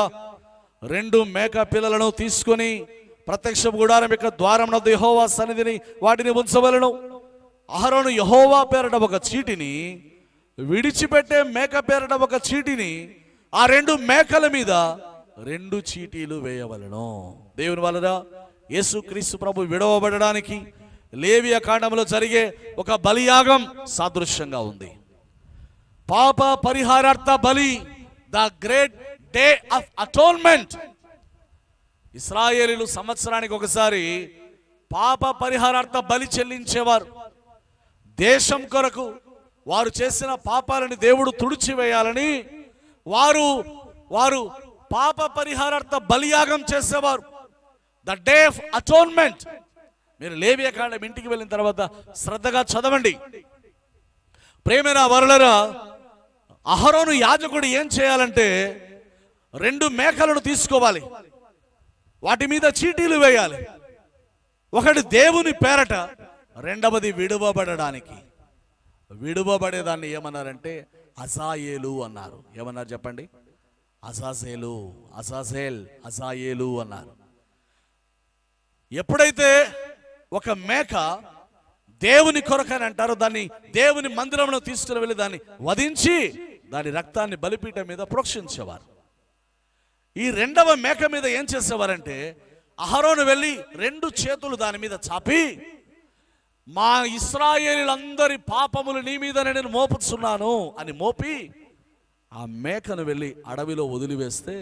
2 మేక పిల్లలను తీసుకొని ప్రత్యక్ష గుడారం యొక్క ద్వారమునొద్ద యెహోవా సన్నిధిని వాటిని ఉంచవలెను. అహరోను యెహోవా పేరట ఒక చీటిని, విడిచిపెట్టే మేక పేరట ఒక చీటిని, ఆ 2 మేకల మీద 2 చీటీలు వేయవలెను. దేవుని వలన యేసుక్రీస్తు ప్రభు విడవబడడానికి లేవియ కాండములో జరిగే ఒక బలియాగం సాదృశ్యంగా ఉంది. పాప పరిహారార్థ బలి, the great day of atonement. ఇశ్రాయేలీయులు సంవత్సరానికి ఒకసారి పాప పరిహారార్థ బలి చెల్లించేవారు. దేశం కొరకు వారు చేసిన పాపాలని దేవుడు తుడిచివేయాలని వారు పాప పరిహారార్థ బలియాగం చేసేవారు. The day of atonement. మీరు లేవియ కాండం ఇంటికి వెళ్ళిన తర్వాత శ్రద్ధగా చదవండి. ప్రేమైన వరులరా, అహరోను యాజకుడు ఏం చేయాలంటే 2 మేకలను తీసుకోవాలి, వాటి మీద చీటీలు వేయాలి. ఒకటి దేవుని పేరట, రెండవది విడువబడడానికి. విడువబడేదాన్ని ఏమన్నారంటే అజాయేలు అన్నారు. ఏమన్నారు చెప్పండి? అజాజేలు, అజాజేల్, అజాయేలు అన్నారు. ఎప్పుడైతే ఒక మేక దేవుని కొరకని అంటారో, దాన్ని దేవుని మందిరంలో తీసుకుని వెళ్ళి దాన్ని వధించి దాని రక్తాన్ని బలిపీఠం మీద ప్రోక్షించేవారు. ఈ 2వ మేక మీద ఏం చేసేవారంటే అహరోను వెళ్ళి 2 చేతులు దాని మీద చాపి, మా ఇశ్రాయేలీయులందరి పాపములు నీ మీద నేను మోపుతున్నాను అని మోపి ఆ మేకను వెళ్ళి అడవిలో వదిలివేస్తే,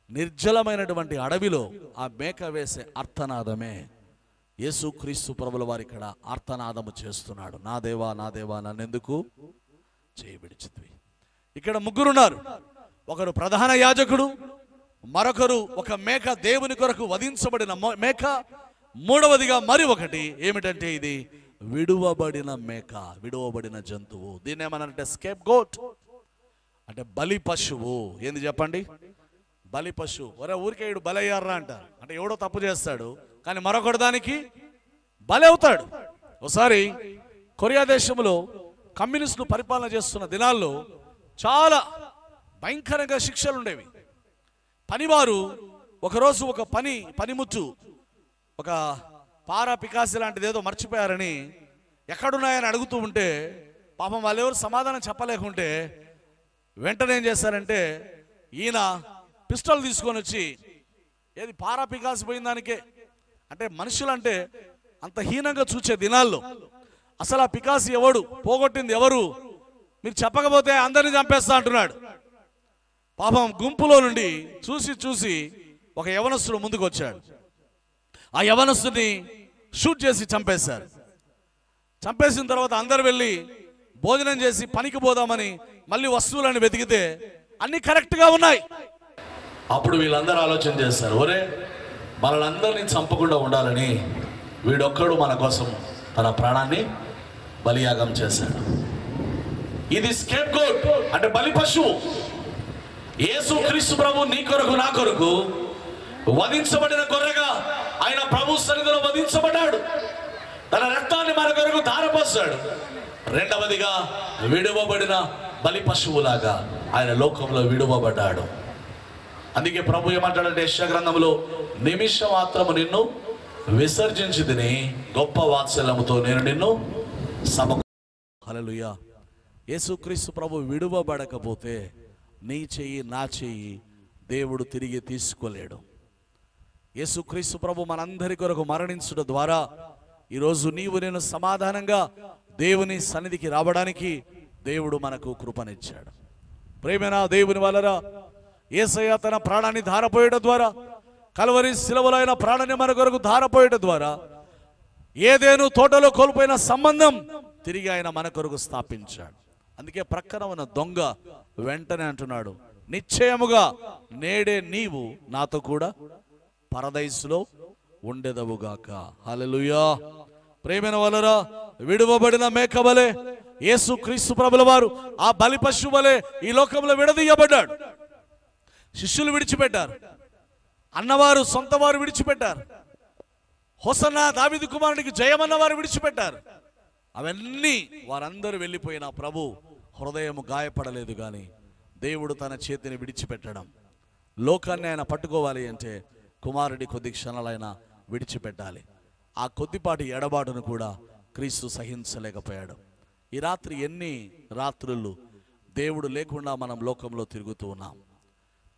నిర్జలమైనటువంటి అడవిలో ఆ మేక వేసే అర్థనాదమే యేసుక్రీస్తు ప్రభుల వారు ఇక్కడ ఆర్తనాదము చేస్తున్నాడు. నా దేవా నా దేవా నన్నెందుకు చేయబిడిచితివి. ఇక్కడ 3 ఉన్నారు. ఒకరు ప్రధాన యాజకుడు, మరొకరు ఒక మేక, దేవుని కొరకు వధించబడిన మేక, మూడవదిగా మరి ఒకటి ఏమిటంటే ఇది విడువబడిన మేక, విడువబడిన జంతువు. దీన్ని ఏమన్నారంటే స్కేప్ గోట్, అంటే బలి పశువు. ఏంది చెప్పండి? బలి పశువు. ఒరే ఊరికే ఇడు బలయ్యారా అంటారు. అంటే ఎవడో తప్పు చేస్తాడు కానీ మరొకటి దానికి బలి అవుతాడు. ఒకసారి కొరియా దేశంలో కమ్యూనిస్టులు పరిపాలన చేస్తున్న దినాల్లో చాలా భయంకరంగా శిక్షలు ఉండేవి. పనివారు ఒకరోజు ఒక పనిముచ్చు, ఒక పారా పికాసి లాంటిది ఏదో మర్చిపోయారని ఎక్కడున్నాయని అడుగుతూ ఉంటే పాపం వాళ్ళు ఎవరు సమాధానం చెప్పలేకుంటే వెంటనే ఏం చేశారంటే ఈయన పిస్టల్ తీసుకొని వచ్చి, ఏది పారా పికాసి పోయిన దానికే, అంటే మనుషులంటే అంత హీనంగా చూసే దినాల్లో అసలు ఆ పికాసి ఎవడు, పోగొట్టింది ఎవరు, మీరు చెప్పకపోతే అందరినీ చంపేస్తా అంటున్నాడు. పాపం గుంపులో నుండి చూసి ఒక యవనస్తుడు ముందుకు వచ్చాడు. ఆ యవనస్తుని షూట్ చేసి చంపేశారు. చంపేసిన తర్వాత అందరు వెళ్ళి భోజనం చేసి పనికి పోదామని మళ్ళీ వస్తువులను వెతికితే అన్ని కరెక్ట్గా ఉన్నాయి. అప్పుడు వీళ్ళందరూ ఆలోచన చేస్తారు, ఒరే మనలందరినీ చంపకుండా ఉండాలని వీడొక్కడు మన కోసం తన ప్రాణాన్ని బలియాగం చేశాడు. ఇది స్కేప్ గోట్, అంటే బలి పశువు. యేసుక్రీస్తు ప్రభు నీ కొరకు నా కొరకు వధించబడిన గొర్రెగా ఆయన ప్రభు సన్నిధిలో వధించబడ్డాడు. తన రక్తాన్ని మన కొరకు ధారపోసాడు. రెండవదిగా విడువబడిన బలి పశువులాగా ఆయన లోకంలో విడువబడ్డాడు. అందుకే ప్రభు ఏమంటాడంటే యెషయా గ్రంథంలో, నిమిషం మాత్రము నిన్ను విసర్జించితిని, గొప్ప వాత్సల్యముతో నేను నిన్ను హల్లెలూయా. యేసుక్రీస్తు ప్రభు విడువబడకపోతే నీ చెయ్యి నా చెయ్యి దేవుడు తిరిగి తీసుకోలేడు. యేసుక్రీస్తు ప్రభు మనందరి కొరకు మరణించడం ద్వారా ఈరోజు నీవు నేను సమాధానంగా దేవుని సన్నిధికి రావడానికి దేవుడు మనకు కృపనిచ్చాడు. ప్రేమైన దేవుని వలన యేసయ్య తన ప్రాణాన్ని ధారపోయడం ద్వారా, కల్వరి శిలువలో ఆయన ప్రాణాన్ని మన కొరకు ధారపోయడం ద్వారా ఏదేను తోటలో కోల్పోయిన సంబంధం తిరిగి ఆయన మన కొరకు స్థాపించాడు. అందుకే ప్రక్కన ఉన్న దొంగ వెంటనే అంటున్నాడు, నిశ్చయముగా నేడే నీవు నాతో కూడా పరదైసులో ఉండెదవుగాక. హల్లెలూయా. ప్రేమైన వలన విడువబడిన మేక వలె యేసుక్రీస్తు ప్రభుల వారు ఆ బలి పశువు వలె ఈ లోకంలో విడదీయబడ్డాడు. శిష్యులు విడిచిపెట్టారు, అన్నవారు సొంత వారు విడిచిపెట్టారు, హోసన్నా దావీదు కుమారునికి జయమన్న వారు విడిచిపెట్టారు. అవన్నీ వారందరూ వెళ్ళిపోయిన ప్రభు హృదయం గాయపడలేదు, కానీ దేవుడు తన చేతిని విడిచిపెట్టడం. లోకాన్ని ఆయన పట్టుకోవాలి అంటే కుమారుడి కొద్ది క్షణాలైన విడిచిపెట్టాలి. ఆ కొద్దిపాటి ఎడబాటును కూడా క్రీస్తు సహించలేకపోయాడు. ఈ రాత్రి ఎన్ని రాత్రులు దేవుడు లేకుండా మనం లోకంలో తిరుగుతూ ఉన్నాం.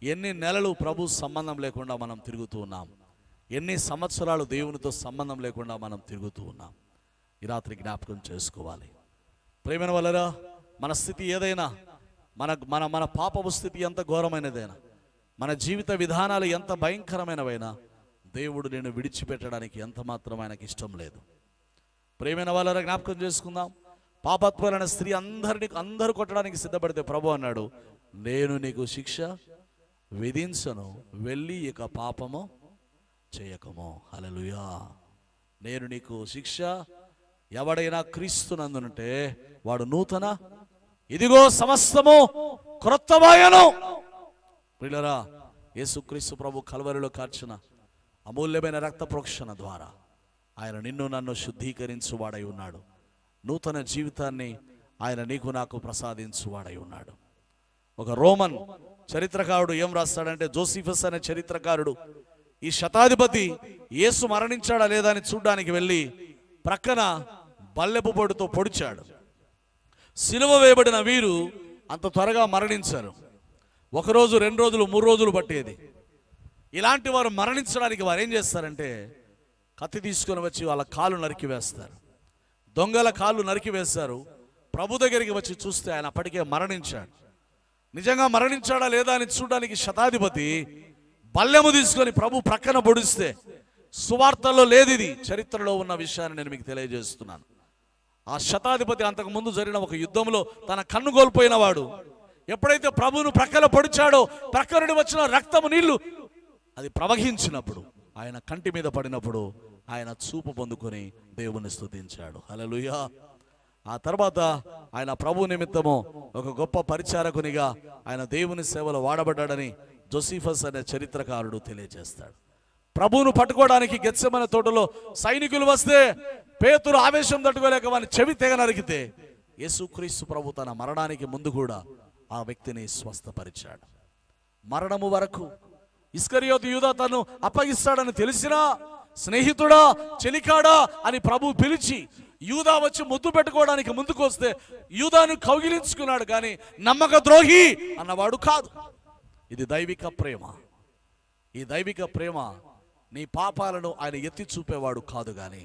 ఎన్ని నెలలు ప్రభు సంబంధం లేకుండా మనం తిరుగుతూ ఉన్నాం. ఎన్ని సంవత్సరాలు దేవునితో సంబంధం లేకుండా మనం తిరుగుతూ ఉన్నాం. ఈ రాత్రి జ్ఞాపకం చేసుకోవాలి. ప్రేమైన వల్లరా, మన స్థితి ఏదైనా, మన మన మన పాపపు స్థితి ఎంత ఘోరమైనదైనా, మన జీవిత విధానాలు ఎంత భయంకరమైనవైనా దేవుడు నేను విడిచిపెట్టడానికి ఎంత మాత్రం ఆయనకి ఇష్టం లేదు. ప్రేమైన వాళ్ళ జ్ఞాపకం చేసుకుందాం. పాపత్వాలైన స్త్రీ అందరూ కొట్టడానికి సిద్ధపడితే ప్రభు అన్నాడు, నేను నీకు శిక్ష విధించను, వెళ్ళి ఇక పాపము చేయకము. హల్లెలూయా. నేను నీకు శిక్ష, ఎవడైనా క్రీస్తునందునుంటే వాడు నూతన, ఇదిగో సమస్తము క్రొత్తమాయను. ప్రియులారా, యేసుక్రీస్తు ప్రభు కల్వరిలో కార్చిన అమూల్యమైన రక్త ప్రోక్షణ ద్వారా ఆయన నిన్ను నన్ను శుద్ధీకరించువాడై ఉన్నాడు. నూతన జీవితాన్ని ఆయన నీకు నాకు ప్రసాదించువాడై ఉన్నాడు. ఒక రోమన్ చరిత్రకారుడు ఏం రాస్తాడంటే, జోసిఫస్ అనే చరిత్రకారుడు ఈ శతాధిపతి యేసు మరణించాడా లేదా అని చూడ్డానికి వెళ్ళి ప్రక్కన బల్లెపు పొడితో పొడిచాడు. సిలువ వేయబడిన వీరు అంత త్వరగా మరణించారు. 1 రోజు 2 రోజులు 3 రోజులు పట్టేది. ఇలాంటి వారు మరణించడానికి వారు ఏం చేస్తారంటే కత్తి తీసుకొని వచ్చి వాళ్ళ కాళ్ళు నరికి వేస్తారు. దొంగల కాళ్ళు నరికి వేస్తారు. ప్రభు దగ్గరికి వచ్చి చూస్తే ఆయన అప్పటికే మరణించాడు. నిజంగా మరణించాడా లేదా అని చూడడానికి శతాధిపతి బల్లెము తీసుకొని ప్రభు ప్రక్కన పొడిస్తే, సువార్తల్లో లేదు, ఇది చరిత్రలో ఉన్న విషయాన్ని నేను మీకు తెలియజేస్తున్నాను. ఆ శతాధిపతి అంతకు ముందు జరిగిన ఒక యుద్ధంలో తన కన్ను కోల్పోయిన వాడు ఎప్పుడైతే ప్రభువును ప్రక్కన పొడిచాడో, ప్రక్క నుండి వచ్చిన రక్తము నీళ్లు అది ప్రవహించినప్పుడు, ఆయన కంటి మీద పడినప్పుడు ఆయన చూపు పొందుకొని దేవుని స్తుతించాడు. హల్లెలూయా. ఆ తర్వాత ఆయన ప్రభు నిమిత్తము ఒక గొప్ప పరిచారకునిగా ఆయన దేవుని సేవలో వాడబడ్డాడని జోసిఫస్ అనే చరిత్రకారుడు తెలియజేస్తాడు. ప్రభువును పట్టుకోవడానికి గెత్సెమనే తోటలో సైనికులు వస్తే పేతురు ఆవేశం తట్టుకోలేక వాని చెవి తెగ నరికితే యేసుక్రీస్తు ప్రభు తన మరణానికి ముందు కూడా ఆ వ్యక్తిని స్వస్థపరిచాడు. మరణము వరకు ఇస్కరియోతు యూదా తను అప్పగిస్తాడని తెలిసినా, స్నేహితుడా చెలికాడా అని ప్రభు పిలిచి యూదా వచ్చి ముద్దు పెట్టుకోవడానికి ముందుకు వస్తే యూదాను కౌగిలించుకున్నాడు, కానీ నమ్మక ద్రోహి అన్నవాడు కాదు. ఇది దైవిక ప్రేమ. ఈ దైవిక ప్రేమ నీ పాపాలను ఆయన ఎత్తి చూపేవాడు కాదు, కానీ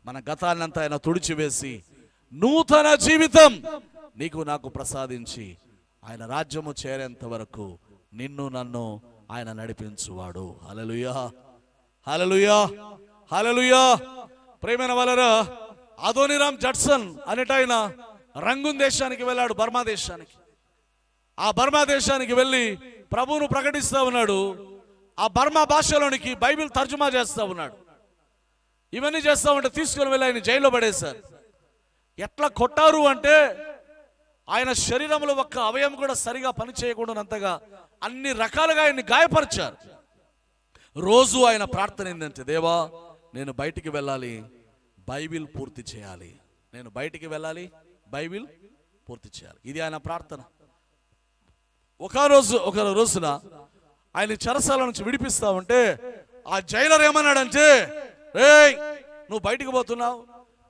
మన గతాన్నంతా ఆయన తుడిచివేసి నూతన జీవితం నీకు నాకు ప్రసాదించి ఆయన రాజ్యము చేరేంత వరకు నిన్ను నన్ను ఆయన నడిపించువాడు. హల్లెలూయా, హల్లెలూయా, హల్లెలూయా. ప్రేమైన వాళ్ళరా, అదోనిరామ్ జడ్సన్ అనేటాయన రంగూన్ దేశానికి వెళ్ళాడు, బర్మా దేశానికి. ఆ బర్మా దేశానికి వెళ్ళి ప్రభువును ప్రకటిస్తూ ఉన్నాడు. ఆ బర్మా భాషలోనికి బైబిల్ తర్జుమా చేస్తూ ఉన్నాడు. ఇవన్నీ చేస్తూ ఉంటే తీసుకుని వెళ్ళి ఆయన జైల్లో పడేశారు. ఎట్లా కొట్టారు అంటే ఆయన శరీరంలో ఒక్క అవయవం కూడా సరిగా పని చేయకుండానంతగా అన్ని రకాలుగా ఆయన్ని గాయపరిచారు. రోజు ఆయన ప్రార్థన ఏంటంటే, దేవా నేను బయటికి వెళ్ళాలి, బైబిల్ పూర్తి చేయాలి. నేను బయటికి వెళ్ళాలి, బైబిల్ పూర్తి చేయాలి. ఇది ఆయన ప్రార్థన. ఒక రోజున ఆయన చెరసాల నుంచి విడిపిస్తా ఉంటే ఆ జైలర్ ఏమన్నాడంటే, ఏయ్ నువ్వు బయటికి పోతున్నావు,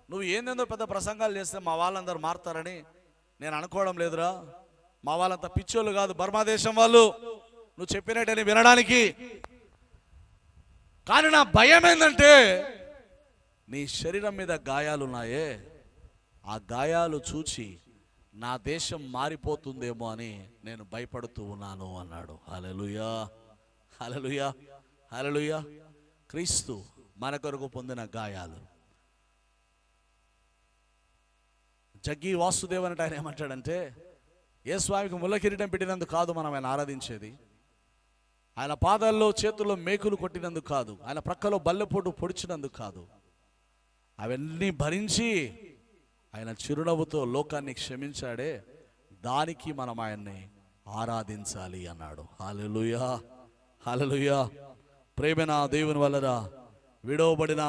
నువ్వు ఏందేందో పెద్ద ప్రసంగాలు చేస్తే మా వాళ్ళందరూ మారుతారని నేను అనుకోవడం లేదురా. మా వాళ్ళంతా పిచ్చోళ్ళు కాదు, బర్మా దేశం వాళ్ళు, నువ్వు చెప్పినట్టని వినడానికి. కానీ నా భయం ఏంటంటే నీ శరీరం మీద గాయాలున్నాయే, ఆ గాయాలు చూచి నా దేశం మారిపోతుందేమో అని నేను భయపడుతూ ఉన్నాను అన్నాడు. హల్లెలూయా, హల్లెలూయా, హల్లెలూయా. క్రీస్తు మన కొరకు పొందిన గాయాలు. జగ్గి వాసుదేవ్ అంటే ఆయన ఏమంటాడంటే, ఏ స్వామికి ముళ్ళ కిరీటం పెట్టినందుకు కాదు మనం ఆయన ఆరాధించేది, ఆయన పాదాల్లో చేతుల్లో మేకులు కొట్టినందుకు కాదు, ఆయన ప్రక్కలో బల్లెపోటు పొడిచినందుకు కాదు, అవన్నీ భరించి ఆయన చిరునవ్వుతో లోకాన్ని క్షమించాడే, దానికి మనం ఆయన్ని ఆరాధించాలి అన్నాడు. హల్లెలూయా, హల్లెలూయా. ప్రేమైన దేవుని వలన విడవబడిన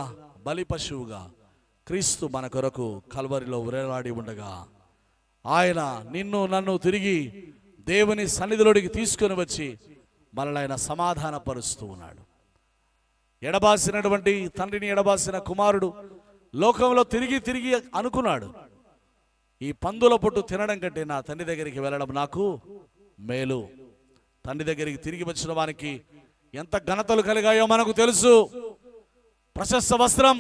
బలి పశువుగా క్రీస్తు మన కొరకు కల్వరిలో వేలాడి ఉండగా ఆయన నిన్ను నన్ను తిరిగి దేవుని సన్నిధిలోనికి తీసుకొని వచ్చి మనల్ని ఆయన సమాధానపరుస్తూ ఉన్నాడు. ఎడబాసినటువంటి తండ్రిని ఎడబాసిన కుమారుడు లోకంలో తిరిగి తిరిగి అనుకున్నాడు, ఈ పందుల పొట్టు తినడం కంటే నా తండ్రి దగ్గరికి వెళ్ళడం నాకు మేలు. తండ్రి దగ్గరికి తిరిగి వచ్చిన వానికి ఎంత ఘనతలు కలిగాయో మనకు తెలుసు. ప్రశస్త వస్త్రం,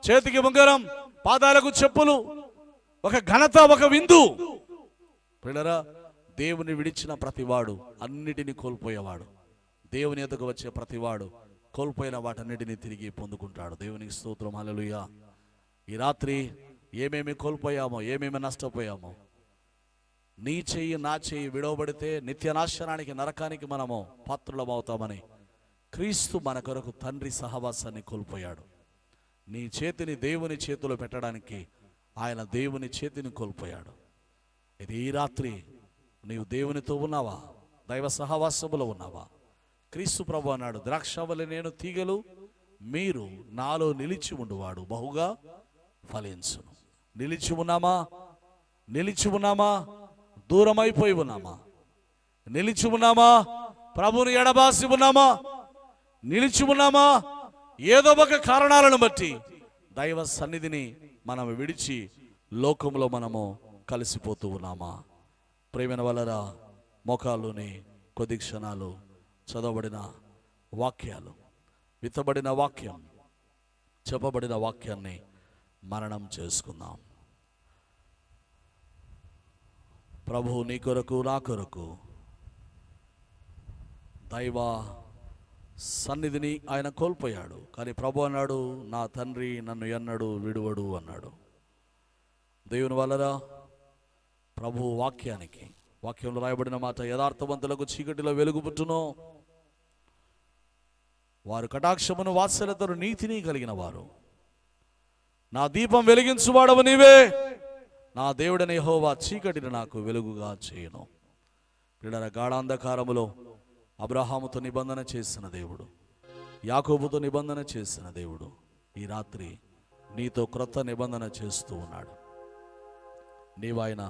చేతికి ఉంగరం, పాదాలకు చెప్పులు, ఒక ఘనత, ఒక విందు. ప్రియులారా, దేవుని విడిచిన ప్రతివాడు అన్నిటినీ కోల్పోయేవాడు. దేవుని ఎదుగు వచ్చే ప్రతివాడు కోల్పోయిన వాటన్నిటినీ తిరిగి పొందుకుంటాడు. దేవునికి స్తోత్రం, హల్లెలూయా. ఈ రాత్రి ఏమేమి కోల్పోయామో, ఏమేమి నష్టపోయామో, నీ చెయ్యి నా చెయ్యి విడవబడితే నిత్య నాశనానికి, నరకానికి మనము పాత్రులమవుతామని క్రీస్తు మన కొరకు తండ్రి సహవాసాన్ని కోల్పోయాడు. నీ చేతిని దేవుని చేతిలో పెట్టడానికి ఆయన దేవుని చేతిని కోల్పోయాడు. ఇది ఈ రాత్రి నీవు దేవునితో ఉన్నావా? దైవ సహవాసములో ఉన్నావా? క్రీస్తు ప్రభు అన్నాడు, ద్రాక్షవల్లి నేను తీగలు, మీరు నాలో నిలిచి ఉండువాడు బహుగా ఫలించును. నిలిచి ఉన్నామా? నిలిచి ఉన్నామా? దూరమైపోయి ఉన్నామా? నిలిచి ఉన్నామా? ప్రభుని ఎడబాసి ఉన్నామా? నిలిచి ఉన్నామా? ఏదో ఒక కారణాలను బట్టి దైవ సన్నిధిని మనం విడిచి లోకంలో మనము కలిసిపోతూ ఉన్నామా? ప్రేమైన వలరా, మోకాల్లోని కొద్ది క్షణాలు చదవబడిన వాక్యాలు, విత్తబడిన వాక్యం, చెప్పబడిన వాక్యాన్ని మననం చేసుకుందాం. ప్రభు నీ కొరకు నా కొరకు దైవ సన్నిధిని ఆయన కోల్పోయాడు. కానీ ప్రభు అన్నాడు, నా తండ్రి నన్ను ఎన్నడూ విడువడు అన్నాడు. దేవుని వలన ప్రభు వాక్యంలో రాయబడిన మాట, యథార్థవంతులకు చీకటిలో వెలుగు పుట్టును, వారు కటాక్షమును వాత్సల్యతను నీతిని కలిగిన వారు. నా దీపం వెలిగించువాడవు నీవే, నా దేవుడైన యెహోవా చీకటిని నాకు వెలుగుగా చేయును. పిల్లల గాఢాంధకారములో అబ్రహాముతో నిబంధన చేసిన దేవుడు, యాకోబుతో నిబంధన చేసిన దేవుడు ఈ రాత్రి నీతో క్రొత్త నిబంధన చేస్తూ ఉన్నాడు. నీవాయన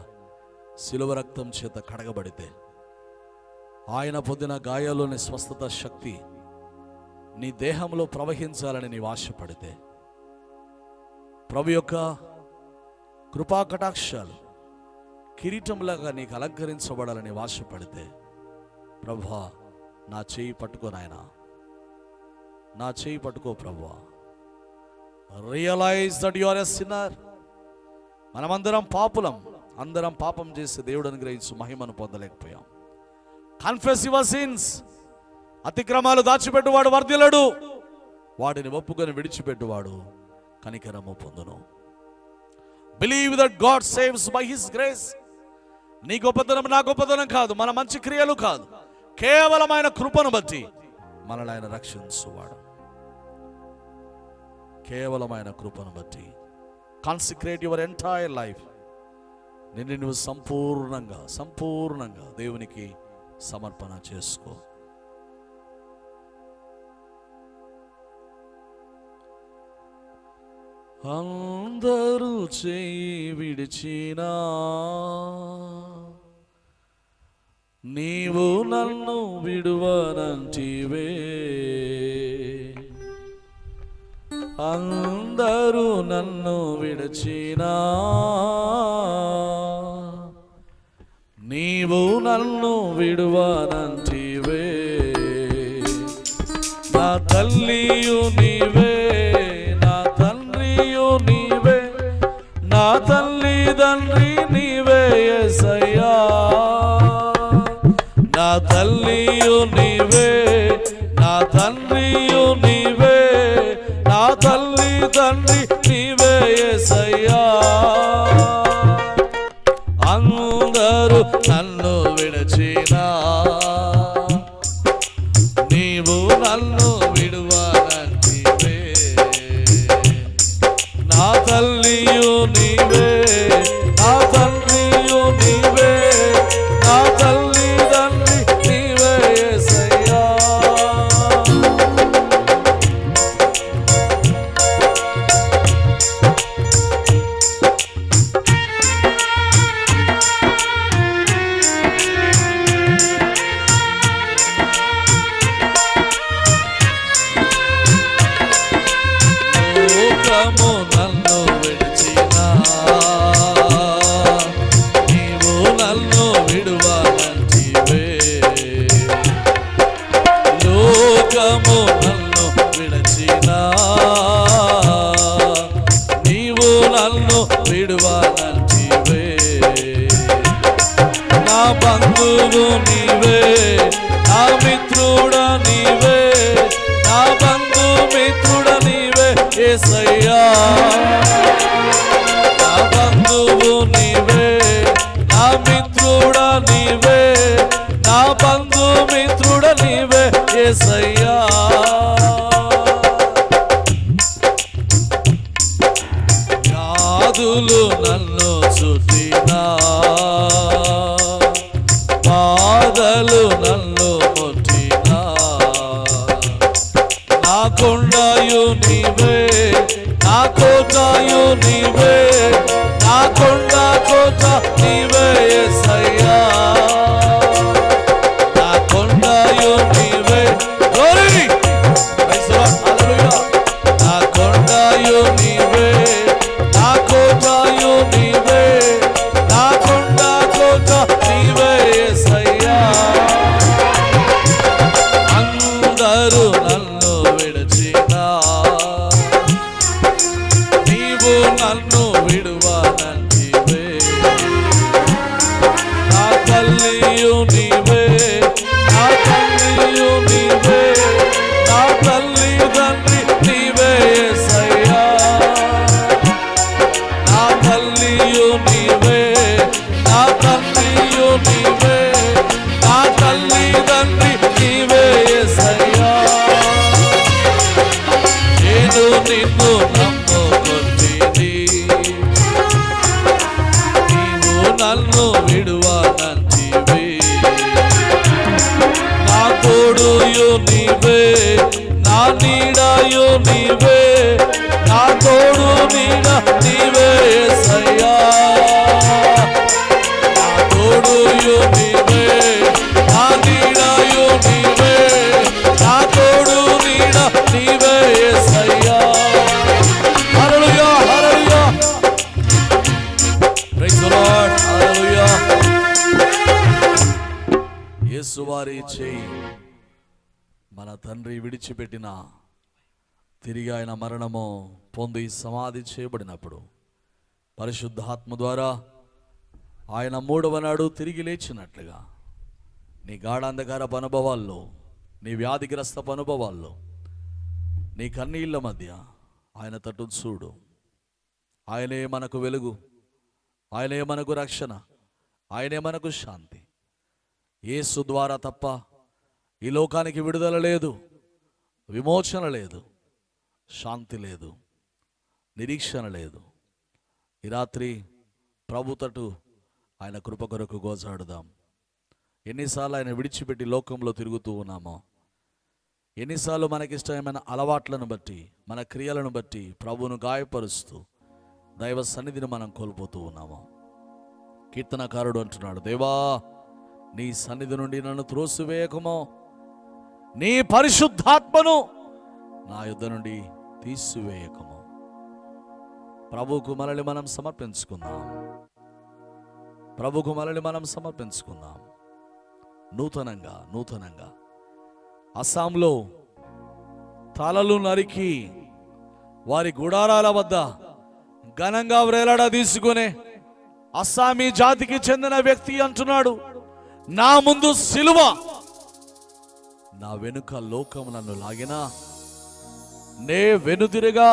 శిలువ రక్తం చేత కడగబడితే, ఆయన పొందిన గాయాల్లోని స్వస్థత శక్తి నీ దేహంలో ప్రవహించాలని నీవు ఆశపడితే, ప్రభు యొక్క కృపా కటాక్షాలు కిరీటంలాగా నీకు అలంకరించబడాలని ఆశపడితే, ప్రభువా నా చేయి పట్టుకో నాయనా, నా చేయి పట్టుకో ప్రభువా. Realize that you are a sinner. మనమందరం పాపులం, అందరం పాపం చేసి దేవుడు అనుగ్రహించు మహిమను పొందలేకపోయాం. Confess your sins. అతిక్రమాలు దాచిపెట్టువాడు వర్ధిల్లడు, వాటిని ఒప్పుకొని విడిచిపెట్టువాడు కనికరము పొందును. Believe that god saves by his grace. నీ గొప్పతనం నా గొప్పతనం కాదు, మన మంచి క్రియలు కాదు, కేవలం ఆయన కృపను బట్టి మనల్ని ఆయన రక్షించువాడు. కేవలం ఆయన కృపను బట్టి. Consecrate your entire life. నిన్ను నువ్వు సంపూర్ణంగా దేవునికి సమర్పణ చేసుకో. అందరూ చేయి విడిచినా నీవు నన్ను విడువనంటివే, అందరూ నన్ను విడిచినా నీవు నన్ను విడువనంటివే. నా తల్లియు నీవే, నా తండ్రియు నీవే, నా తల్లిదండ్రి నీవే యేసయ్యా. నా తల్లియు నీవే, నా తండ్రియు నీవే, నా తల్లిదండ్రి నీవే యేసయ్యా. అందరూ నన్ను విడిచినా నీవు నన్ను విడువనంటివే. నా తల్లియు నీవే, నా తండ్రియు నీవే, నా తల్లిదండ్రి నీవే యేసయ్యా. నా బంధువు నీవే, నా మిత్రుడ నీవే, నా బంధు మిత్రుడ నీవే యేసయ్యా. నా బంధువు నీవే, నా మిత్రుడ నీవే, నా బంధు మిత్రుడ నీవే యేసయ్యా. వ్యాధులు నన్ను చుట్టినా, బాధలు నన్ను ముట్టినా, నా కొండయు నీవే, నా కోటయు నీవే, నా కొండ కోట నీవే యేసయ్యా. నా కొండయు నీవే, గ్లోరీ, ప్రైజ్ ది లార్డ్, హల్లెలూయా. నా కొండయు నీవే, నా కోటయు నీవే, నా కొండ కోట నీవే యేసయ్యా. అందరూ నన్ను విడిచినా, నీవు నన్ను విడువనంటివే. నా తల్లియు నీవే, నా తల్లియు నీవే, నా తల్లి తండ్రి నీవే యేసయ్యా. నా తల్లియు నీవే, నా తండ్రియు నీవే, నా తల్లి తండ్రి నీవే యేసయ్యా. నేను నిన్ను నమ్ముకొంటిని, నీవు నన్ను విడువనంటివి. నా తోడుయు నీవే, నా నీడయు నీవే, నా తోడు నీడ నీవే యేసయ్యా. నా తోడుయు నీవే, నా నీడయు నీవే, నా తోడు నీడ నీవే యేసయ్యా. హల్లెలూయా, హల్లెలూయా, ప్రైజ్ ది లార్డ్, హల్లెలూయా. యేసువారి చేయి మన తండ్రి విడిచిపెట్టిన, తిరిగి ఆయన మరణము పొంది సమాధి చేయబడినప్పుడు పరిశుద్ధాత్మ ద్వారా ఆయన మూడవ నాడు తిరిగి లేచినట్లుగా నీ గాఢాంధకారపు అనుభవాల్లో, నీ వ్యాధిగ్రస్తపు అనుభవాల్లో, నీ కన్నీళ్ల మధ్య ఆయన తట్టు చూడు. ఆయనే మనకు వెలుగు, ఆయనే మనకు రక్షణ, ఆయనే మనకు శాంతి. యేసు ద్వారా తప్ప ఈ లోకానికి విడుదల లేదు, విమోచన లేదు, శాంతి లేదు, నిరీక్షణ లేదు. ఈ రాత్రి ప్రభు తట్టు ఆయన కృప కొరకు గోజాడుదాం. ఎన్నిసార్లు ఆయన విడిచిపెట్టి లోకంలో తిరుగుతూ ఉన్నామో, ఎన్నిసార్లు మనకిష్టమైన అలవాట్లను బట్టి, మన క్రియలను బట్టి ప్రభువును గాయపరుస్తూ దైవ సన్నిధిని మనం కోల్పోతూ ఉన్నాము. కీర్తనకారుడు అంటున్నాడు, దేవా నీ సన్నిధి నుండి నన్ను త్రోసివేయకమో, నీ పరిశుద్ధాత్మను నా యుద్ధ నుండి తీసివేయకము. ప్రభువుకు మనల్ని మనం సమర్పించుకుందాం, ప్రభువుకు మనల్ని మనం సమర్పించుకుందాం. నూతనంగా అస్సాంలో తలలు నరికి వారి గుడారాల వద్ద ఘనంగా వ్రేలాడ తీసుకునే అస్సామీ జాతికి చెందిన వ్యక్తి అంటున్నాడు, నా ముందు సిలువ, నా వెనుక లోకం నన్ను లాగినా నే వెనుతిరుగా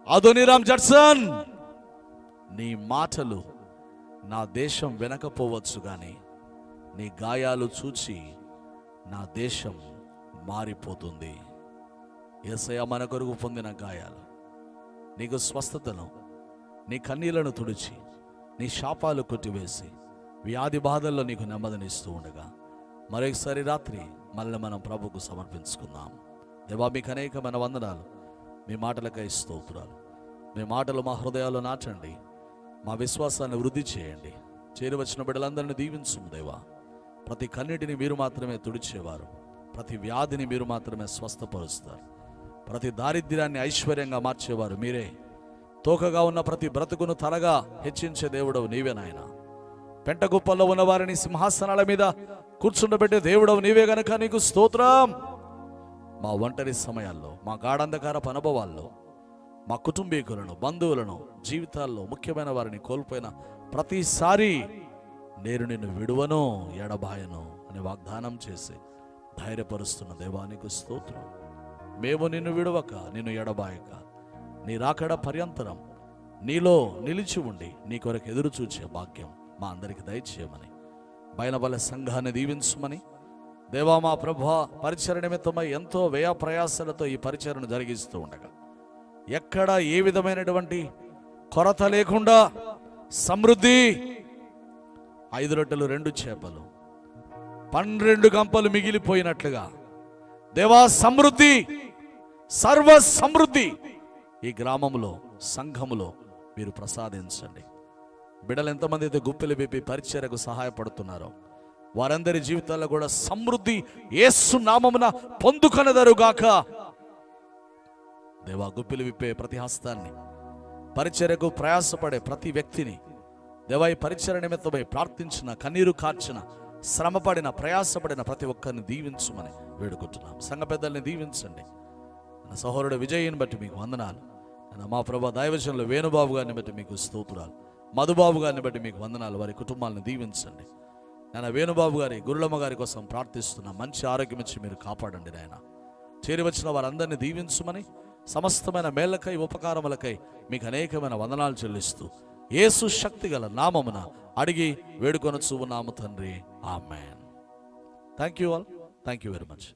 అదోనీరామ్ జడ్సన్, నీ మాటలు నా దేశం వెనకపోవచ్చు గాని నీ గాయాలు చూచి నా దేశం మారిపోతుంది. యేసయ్య మన కొరకు పొందిన గాయాలు నీకు స్వస్థతను, నీ కన్నీళ్లను తుడిచి, నీ శాపాలు కొట్టివేసి, వ్యాధి బాధల్లో నీకు నెమ్మదినిస్తూ ఉండగా మరొకసారి రాత్రి మళ్ళీ మనం ప్రభుకు సమర్పించుకుందాం. దేవా మీకు అనేకమైన వందనాలు, మీ మాటలకై స్తోత్రాలు. మీ మాటలు మా హృదయాల్లో నాటండి, మా విశ్వాసాన్ని వృద్ధి చేయండి. చేరువచ్చిన బిడ్డలందరినీ దీవించుము దేవా. ప్రతి కన్నిటిని మీరు మాత్రమే తుడిచేవారు, ప్రతి వ్యాధిని మీరు మాత్రమే స్వస్థపరుస్తారు, ప్రతి దారిద్ర్యాన్ని ఐశ్వర్యంగా మార్చేవారు మీరే. తోకగా ఉన్న ప్రతి బ్రతుకును తలగా హెచ్చించే దేవుడవు నీవే నాయన. పెంటగుప్పల్లో ఉన్న వారిని సింహాసనాల మీద కూర్చుండబెట్టే దేవుడవు నీవే గనక నీకు స్తోత్రం. మా ఒంటరి సమయాల్లో, మా గాఢంధకారపు అనుభవాల్లో, మా కుటుంబీకులను, బంధువులను, జీవితాల్లో ముఖ్యమైన వారిని కోల్పోయిన ప్రతిసారి నేను నిన్ను విడువను ఎడబాయను అని వాగ్దానం చేసి ధైర్యపరుస్తున్న దేవానికి స్తోత్రం. మేము నిన్ను విడవక నిన్ను ఎడబాయక నీ రాకడ పర్యంతరం నీలో నిలిచి ఉండి నీ కొరకు ఎదురు చూచే భాగ్యం మా అందరికి దయచేయమని, బయలుబల సంఘాన్ని దీవించమని, దేవా మా ప్రభువా పరిచర్య నిమిత్తమై ఎంతో వ్యయ ప్రయాసాలతో ఈ పరిచర్యను జరిగిస్తూ ఉండగా ఎక్కడ ఏ విధమైనటువంటి కొరత లేకుండా సమృద్ధి, 5 రొట్టెలు 2 చేపలు 12 గంపలు మిగిలిపోయినట్లుగా దేవా సమృద్ధి, సర్వ సమృద్ధి ఈ గ్రామంలో సంఘములో మీరు ప్రసాదించండి. బిడ్డలు ఎంతమంది అయితే గుప్పెలు విప్పి పరిచర్యకు సహాయపడుతున్నారో వారందరి జీవితాల్లో కూడా సమృద్ధి యేసు నామమున పొందుకొనెదరుగాక. దేవా గుప్పెలు విప్పే ప్రతి హస్తాన్ని, పరిచర్యకు ప్రయాసపడే ప్రతి వ్యక్తిని, దేవా ఈ పరిచర్య నిమిత్తమై ప్రార్థించిన, కన్నీరు కార్చిన, శ్రమపడిన, ప్రయాసపడిన ప్రతి ఒక్కరిని దీవించమని వేడుకుంటున్నాం. సంఘ పెద్దల్ని దీవించండి. నా సహోదరుడు విజయ్ని బట్టి మీకు వందనాలు. మా ప్రభా దైవజనులు వేణుబాబు గారిని బట్టి మీకు స్తోత్రాలు. మధుబాబు గారిని బట్టి మీకు వందనాలు. వారి కుటుంబాలను దీవించండి. నాయన వేణుబాబు గారి, గురులమ్మ గారి కోసం ప్రార్థిస్తున్నా. మంచి ఆరోగ్యం ఇచ్చి మీరు కాపాడండి నాయన. చేరి వచ్చిన వారందరినీ దీవించమని, సమస్తమైన మేళ్లకై ఉపకారములకై మీకు అనేకమైన వందనాలు చెల్లిస్తూ యేసు శక్తిగల నామమున అడిగి వేడుకొనొచ్చు ఉన్నాము తండ్రి. ఆమేన్. Thank you all. Thank you very much.